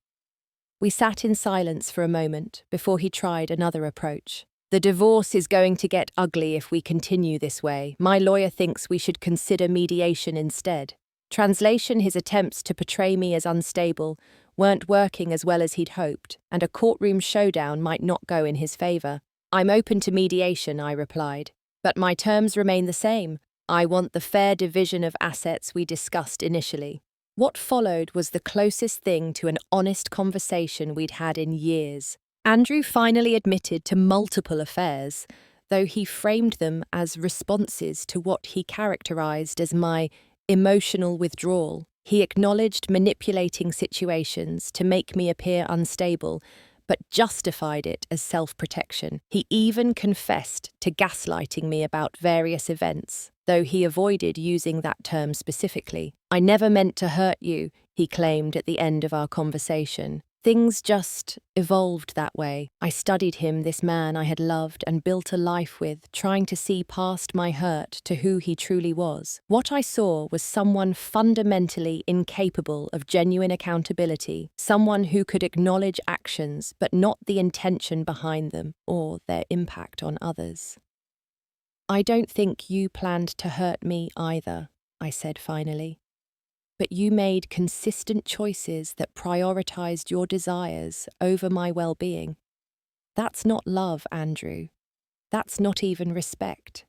We sat in silence for a moment before he tried another approach. "The divorce is going to get ugly if we continue this way. My lawyer thinks we should consider mediation instead." Translation: his attempts to portray me as unstable weren't working as well as he'd hoped, and a courtroom showdown might not go in his favor. "I'm open to mediation," I replied, "but my terms remain the same. I want the fair division of assets we discussed initially." What followed was the closest thing to an honest conversation we'd had in years. Andrew finally admitted to multiple affairs, though he framed them as responses to what he characterized as my emotional withdrawal. He acknowledged manipulating situations to make me appear unstable, but justified it as self-protection. He even confessed to gaslighting me about various events, though he avoided using that term specifically. "I never meant to hurt you," he claimed at the end of our conversation. Things just evolved that way. I studied him, this man I had loved and built a life with, trying to see past my hurt to who he truly was. What I saw was someone fundamentally incapable of genuine accountability, someone who could acknowledge actions but not the intention behind them or their impact on others. "I don't think you planned to hurt me either," I said finally. "But you made consistent choices that prioritized your desires over my well-being. That's not love, Andrew. That's not even respect."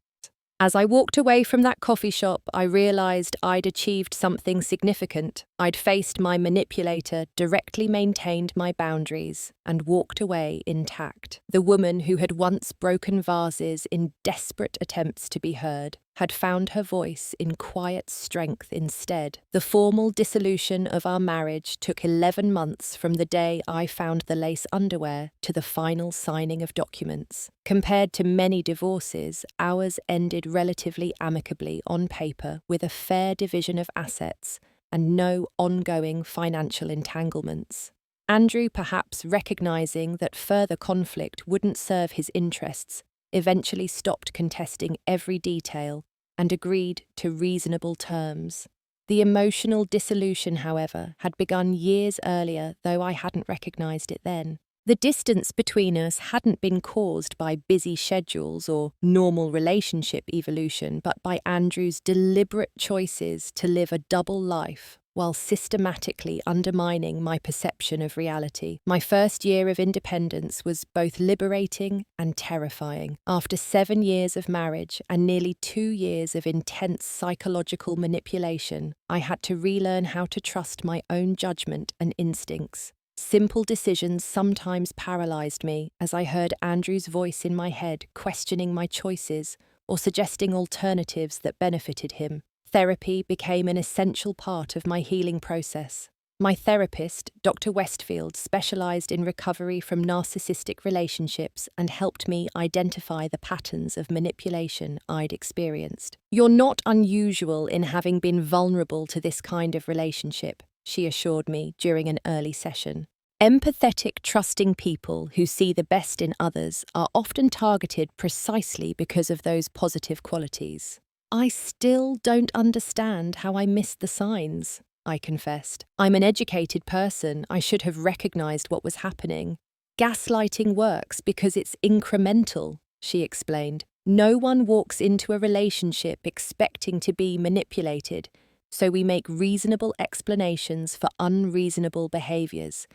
As I walked away from that coffee shop, I realized I'd achieved something significant. I'd faced my manipulator, directly maintained my boundaries, and walked away intact. The woman who had once broken vases in desperate attempts to be heard had found her voice in quiet strength instead. The formal dissolution of our marriage took 11 months from the day I found the lace underwear to the final signing of documents. Compared to many divorces, ours ended relatively amicably on paper with a fair division of assets and no ongoing financial entanglements. Andrew, perhaps recognizing that further conflict wouldn't serve his interests, eventually stopped contesting every detail and agreed to reasonable terms. The emotional dissolution, however, had begun years earlier, though I hadn't recognized it then. The distance between us hadn't been caused by busy schedules or normal relationship evolution, but by Andrew's deliberate choices to live a double life while systematically undermining my perception of reality. My first year of independence was both liberating and terrifying. After 7 years of marriage and nearly 2 years of intense psychological manipulation, I had to relearn how to trust my own judgment and instincts. Simple decisions sometimes paralyzed me as I heard Andrew's voice in my head questioning my choices or suggesting alternatives that benefited him. Therapy became an essential part of my healing process. My therapist, Dr. Westfield, specialized in recovery from narcissistic relationships and helped me identify the patterns of manipulation I'd experienced. "You're not unusual in having been vulnerable to this kind of relationship," she assured me during an early session. "Empathetic, trusting people who see the best in others are often targeted precisely because of those positive qualities." "I still don't understand how I missed the signs," I confessed. "I'm an educated person. I should have recognized what was happening." "Gaslighting works because it's incremental," she explained. "No one walks into a relationship expecting to be manipulated, so we make reasonable explanations for unreasonable behaviors.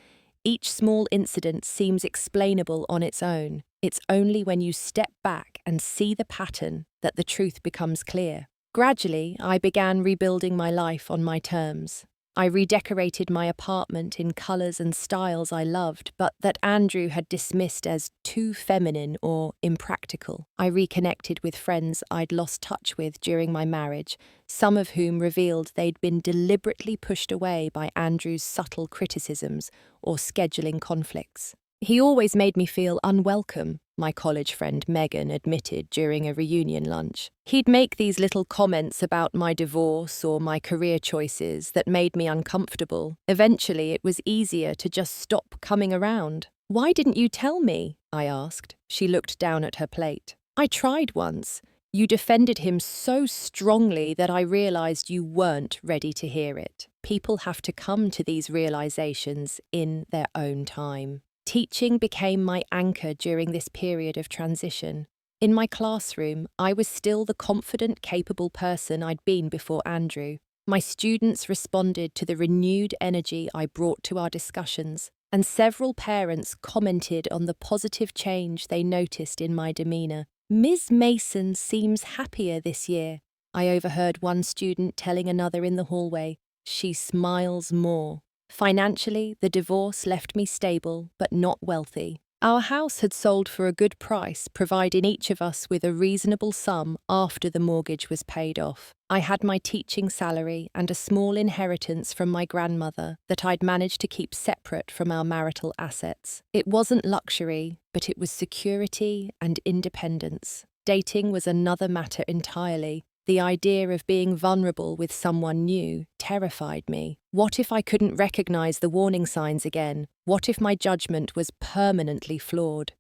Each small incident seems explainable on its own. It's only when you step back and see the pattern that the truth becomes clear." Gradually, I began rebuilding my life on my terms. I redecorated my apartment in colours and styles I loved, but that Andrew had dismissed as too feminine or impractical. I reconnected with friends I'd lost touch with during my marriage, some of whom revealed they'd been deliberately pushed away by Andrew's subtle criticisms or scheduling conflicts. "He always made me feel unwelcome," my college friend Megan admitted during a reunion lunch. "He'd make these little comments about my divorce or my career choices that made me uncomfortable. Eventually, it was easier to just stop coming around." "Why didn't you tell me?" I asked. She looked down at her plate. "I tried once. You defended him so strongly that I realized you weren't ready to hear it. People have to come to these realizations in their own time." Teaching became my anchor during this period of transition. In my classroom, I was still the confident, capable person I'd been before Andrew, My students responded to the renewed energy I brought to our discussions, and several parents commented on the positive change they noticed in my demeanour. "Ms. Mason seems happier this year," I overheard one student telling another in the hallway. "She smiles more." Financially, the divorce left me stable but not wealthy. Our house had sold for a good price, providing each of us with a reasonable sum after the mortgage was paid off. I had my teaching salary and a small inheritance from my grandmother that I'd managed to keep separate from our marital assets. It wasn't luxury, but it was security and independence. Dating was another matter entirely. The idea of being vulnerable with someone new terrified me. What if I couldn't recognize the warning signs again? What if my judgment was permanently flawed?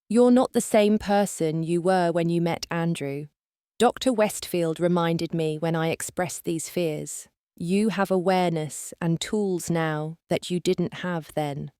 "You're not the same person you were when you met Andrew." Dr. Westfield reminded me when I expressed these fears. "You have awareness and tools now that you didn't have then."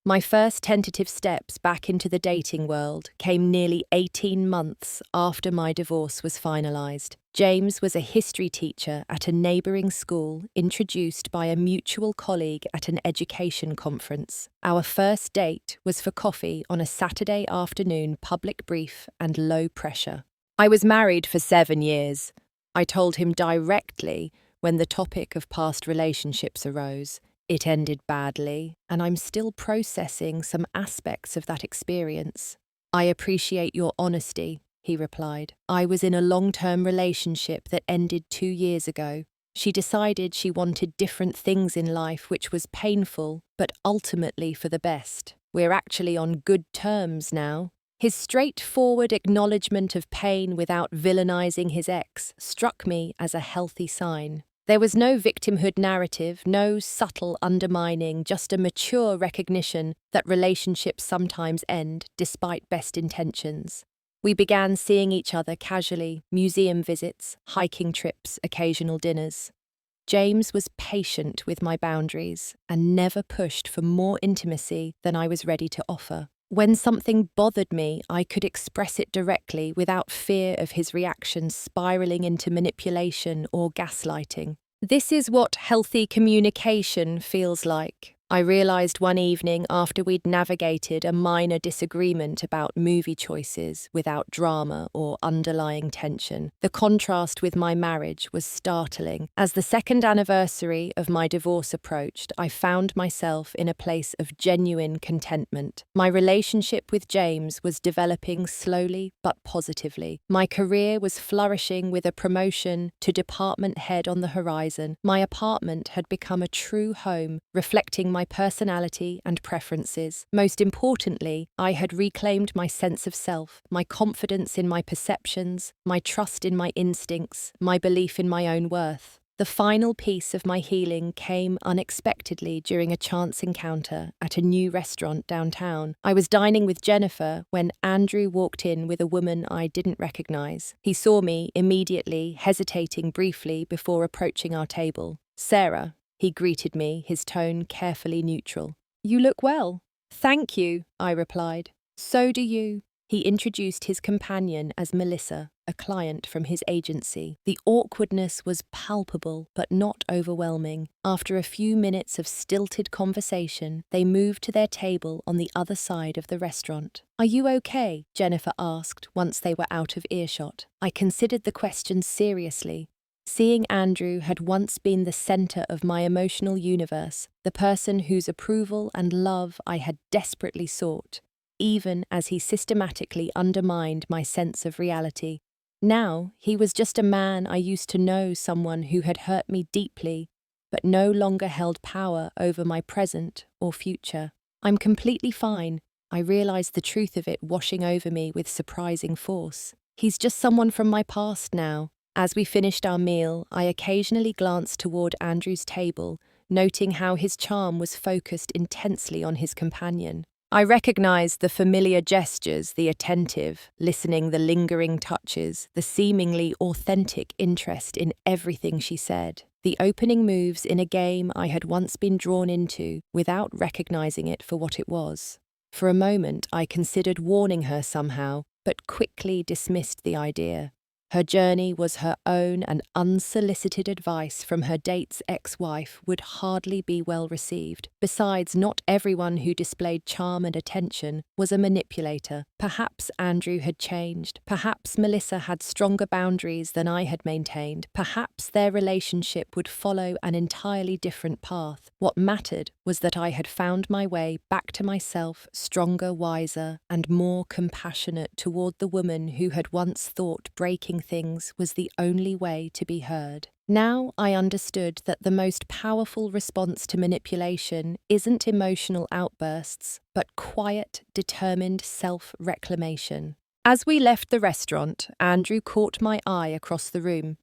My first tentative steps back into the dating world came nearly 18 months after my divorce was finalized. James was a history teacher at a neighboring school, introduced by a mutual colleague at an education conference. Our first date was for coffee on a Saturday afternoon, public brief and low pressure. I was married for 7 years. I told him directly when the topic of past relationships arose. It ended badly, and I'm still processing some aspects of that experience. "I appreciate your honesty," he replied. "I was in a long-term relationship that ended 2 years ago. She decided she wanted different things in life, which was painful, but ultimately for the best. We're actually on good terms now." His straightforward acknowledgement of pain without villainizing his ex struck me as a healthy sign. There was no victimhood narrative, no subtle undermining, just a mature recognition that relationships sometimes end despite best intentions. We began seeing each other casually, museum visits, hiking trips, occasional dinners. James was patient with my boundaries and never pushed for more intimacy than I was ready to offer. When something bothered me, I could express it directly without fear of his reaction spiraling into manipulation or gaslighting. This is what healthy communication feels like. I realized one evening after we'd navigated a minor disagreement about movie choices without drama or underlying tension. The contrast with my marriage was startling. As the second anniversary of my divorce approached, I found myself in a place of genuine contentment. My relationship with James was developing slowly but positively. My career was flourishing with a promotion to department head on the horizon. My apartment had become a true home, reflecting my personality and preferences. Most importantly, I had reclaimed my sense of self, my confidence in my perceptions, my trust in my instincts, my belief in my own worth. The final piece of my healing came unexpectedly during a chance encounter at a new restaurant downtown. I was dining with Jennifer when Andrew walked in with a woman I didn't recognize. He saw me immediately, hesitating briefly before approaching our table. "Sarah," he greeted me, his tone carefully neutral. "You look well." "Thank you," I replied. "So do you." He introduced his companion as Melissa, a client from his agency. The awkwardness was palpable, but not overwhelming. After a few minutes of stilted conversation, they moved to their table on the other side of the restaurant. "Are you okay?" Jennifer asked once they were out of earshot. I considered the question seriously. Seeing Andrew had once been the center of my emotional universe, the person whose approval and love I had desperately sought, even as he systematically undermined my sense of reality. Now, he was just a man I used to know, someone who had hurt me deeply, but no longer held power over my present or future. "I'm completely fine." I realized the truth of it washing over me with surprising force. "He's just someone from my past now." As we finished our meal, I occasionally glanced toward Andrew's table, noting how his charm was focused intensely on his companion. I recognized the familiar gestures, the attentive, listening, the lingering touches, the seemingly authentic interest in everything she said. The opening moves in a game I had once been drawn into without recognizing it for what it was. For a moment, I considered warning her somehow, but quickly dismissed the idea. Her journey was her own, and unsolicited advice from her date's ex-wife would hardly be well received. Besides, not everyone who displayed charm and attention was a manipulator. Perhaps Andrew had changed. Perhaps Melissa had stronger boundaries than I had maintained. Perhaps their relationship would follow an entirely different path. What mattered was that I had found my way back to myself, stronger, wiser, and more compassionate toward the woman who had once thought breaking things was the only way to be heard. Now I understood that the most powerful response to manipulation isn't emotional outbursts, but quiet, determined self-reclamation. As we left the restaurant, Andrew caught my eye across the room.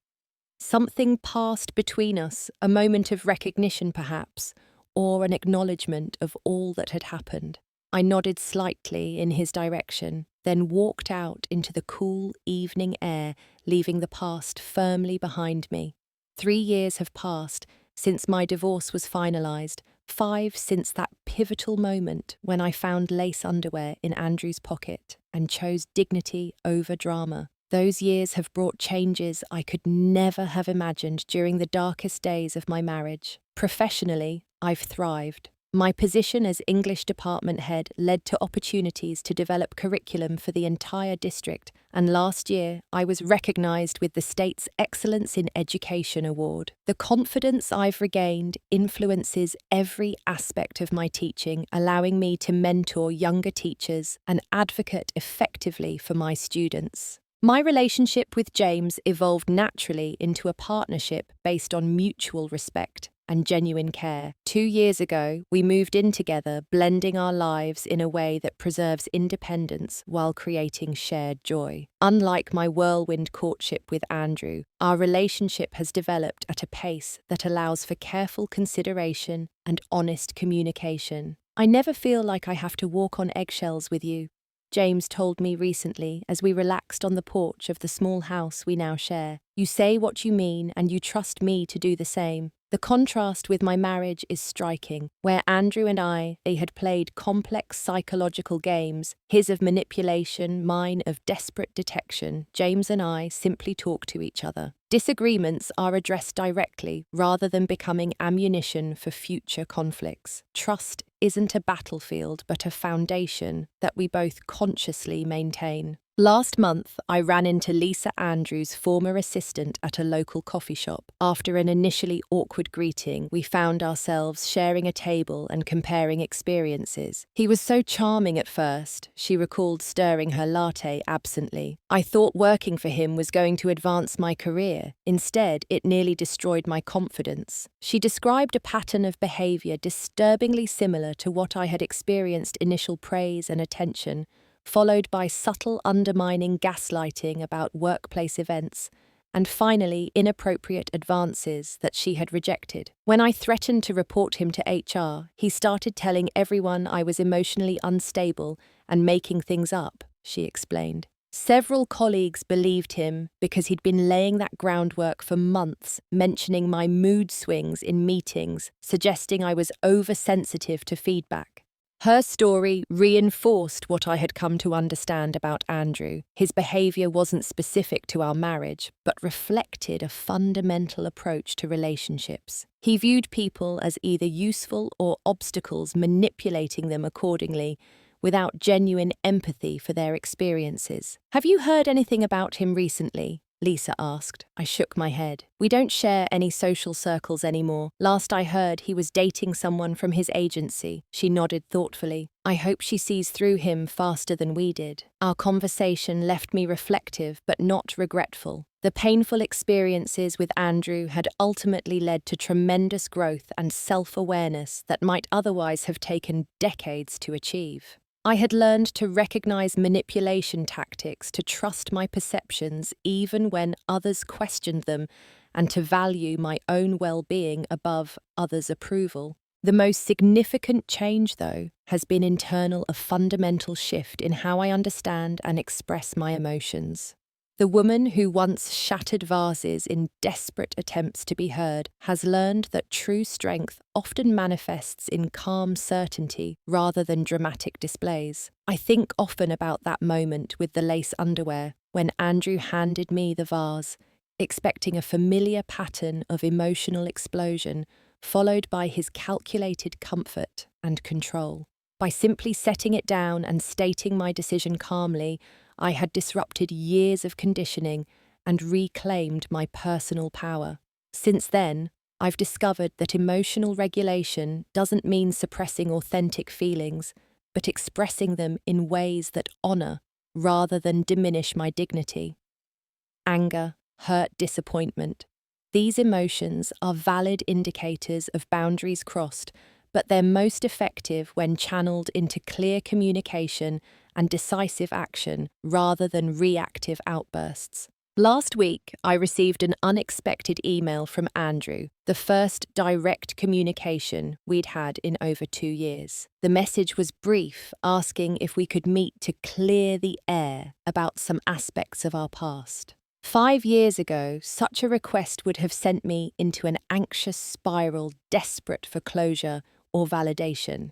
Something passed between us, a moment of recognition perhaps, or an acknowledgement of all that had happened. I nodded slightly in his direction, then walked out into the cool evening air, leaving the past firmly behind me. 3 years have passed since my divorce was finalised, 5 since that pivotal moment when I found lace underwear in Andrew's pocket and chose dignity over drama. Those years have brought changes I could never have imagined during the darkest days of my marriage. Professionally, I've thrived. My position as English department head led to opportunities to develop curriculum for the entire district, and last year I was recognised with the state's Excellence in Education Award. The confidence I've regained influences every aspect of my teaching, allowing me to mentor younger teachers and advocate effectively for my students. My relationship with James evolved naturally into a partnership based on mutual respect and genuine care. 2 years ago, we moved in together, blending our lives in a way that preserves independence while creating shared joy. Unlike my whirlwind courtship with Andrew, our relationship has developed at a pace that allows for careful consideration and honest communication. I never feel like I have to walk on eggshells with you, James told me recently as we relaxed on the porch of the small house we now share. You say what you mean and you trust me to do the same. The contrast with my marriage is striking. Where Andrew and they had played complex psychological games, his of manipulation, mine of desperate detection, James and I simply talk to each other. Disagreements are addressed directly rather than becoming ammunition for future conflicts. Trust isn't a battlefield but a foundation that we both consciously maintain. Last month, I ran into Lisa Andrews' former assistant at a local coffee shop. After an initially awkward greeting, we found ourselves sharing a table and comparing experiences. He was so charming at first, she recalled, stirring her latte absently. I thought working for him was going to advance my career. Instead, it nearly destroyed my confidence. She described a pattern of behavior disturbingly similar to what I had experienced: initial praise and attention, followed by subtle undermining gaslighting about workplace events, and finally inappropriate advances that she had rejected. When I threatened to report him to HR, he started telling everyone I was emotionally unstable and making things up, she explained. Several colleagues believed him because he'd been laying that groundwork for months, mentioning my mood swings in meetings, suggesting I was oversensitive to feedback. Her story reinforced what I had come to understand about Andrew. His behavior wasn't specific to our marriage, but reflected a fundamental approach to relationships. He viewed people as either useful or obstacles, manipulating them accordingly, without genuine empathy for their experiences. Have you heard anything about him recently? Lisa asked. I shook my head. We don't share any social circles anymore. Last I heard, he was dating someone from his agency. She nodded thoughtfully. I hope she sees through him faster than we did. Our conversation left me reflective but not regretful. The painful experiences with Andrew had ultimately led to tremendous growth and self-awareness that might otherwise have taken decades to achieve. I had learned to recognize manipulation tactics, to trust my perceptions even when others questioned them, and to value my own well-being above others' approval. The most significant change, though, has been internal, a fundamental shift in how I understand and express my emotions. The woman who once shattered vases in desperate attempts to be heard has learned that true strength often manifests in calm certainty rather than dramatic displays. I think often about that moment with the lace underwear. when Andrew handed me the vase, expecting a familiar pattern of emotional explosion, followed by his calculated comfort and control. By simply setting it down and stating my decision calmly, I had disrupted years of conditioning and reclaimed my personal power. Since then, I've discovered that emotional regulation doesn't mean suppressing authentic feelings, but expressing them in ways that honor rather than diminish my dignity. Anger, hurt, disappointment. These emotions are valid indicators of boundaries crossed, but they're most effective when channeled into clear communication and decisive action rather than reactive outbursts. Last week, I received an unexpected email from Andrew, the first direct communication we'd had in over 2 years. The message was brief, asking if we could meet to clear the air about some aspects of our past. 5 years ago, such a request would have sent me into an anxious spiral, desperate for closure or validation.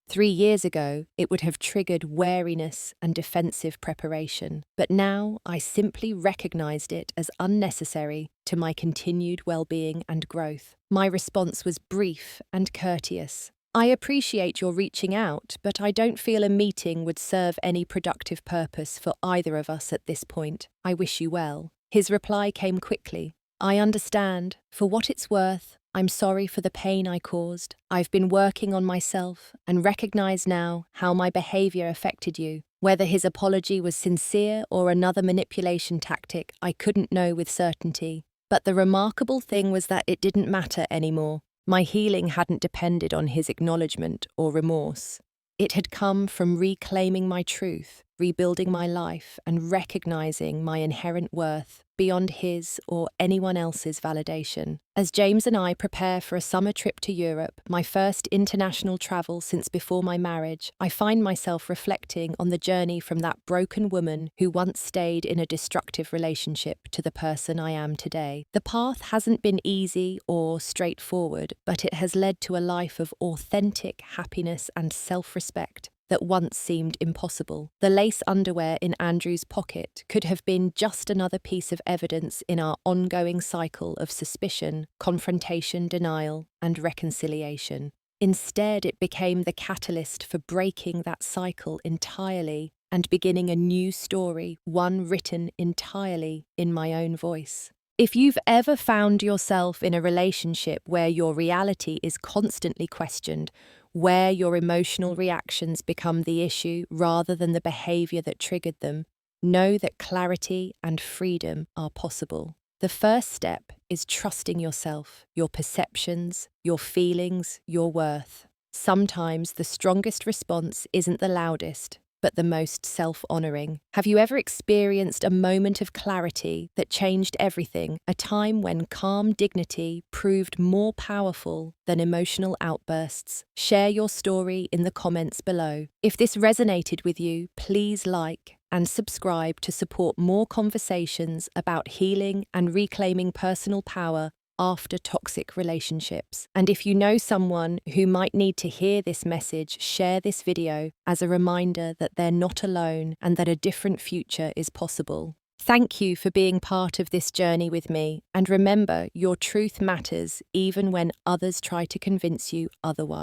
3 years ago, it would have triggered wariness and defensive preparation, but now I simply recognized it as unnecessary to my continued well-being and growth. My response was brief and courteous. I appreciate your reaching out, but I don't feel a meeting would serve any productive purpose for either of us at this point. I wish you well. His reply came quickly. I understand. For what it's worth, I'm sorry for the pain I caused. I've been working on myself and recognize now how my behavior affected you. Whether his apology was sincere or another manipulation tactic, I couldn't know with certainty. But the remarkable thing was that it didn't matter anymore. My healing hadn't depended on his acknowledgement or remorse. It had come from reclaiming my truth, rebuilding my life, and recognizing my inherent worth beyond his or anyone else's validation. As James and I prepare for a summer trip to Europe, my first international travel since before my marriage, I find myself reflecting on the journey from that broken woman who once stayed in a destructive relationship to the person I am today. The path hasn't been easy or straightforward, but it has led to a life of authentic happiness and self-respect that once seemed impossible. The lace underwear in Andrew's pocket could have been just another piece of evidence in our ongoing cycle of suspicion, confrontation, denial, and reconciliation. Instead, it became the catalyst for breaking that cycle entirely and beginning a new story, one written entirely in my own voice. If you've ever found yourself in a relationship where your reality is constantly questioned, where your emotional reactions become the issue rather than the behavior that triggered them, know that clarity and freedom are possible. The first step is trusting yourself, your perceptions, your feelings, your worth. Sometimes the strongest response isn't the loudest, but the most self-honoring. Have you ever experienced a moment of clarity that changed everything, a time when calm dignity proved more powerful than emotional outbursts? Share your story in the comments below. If this resonated with you, please like and subscribe to support more conversations about healing and reclaiming personal power after toxic relationships. And if you know someone who might need to hear this message, share this video as a reminder that they're not alone and that a different future is possible. Thank you for being part of this journey with me, and remember, your truth matters even when others try to convince you otherwise.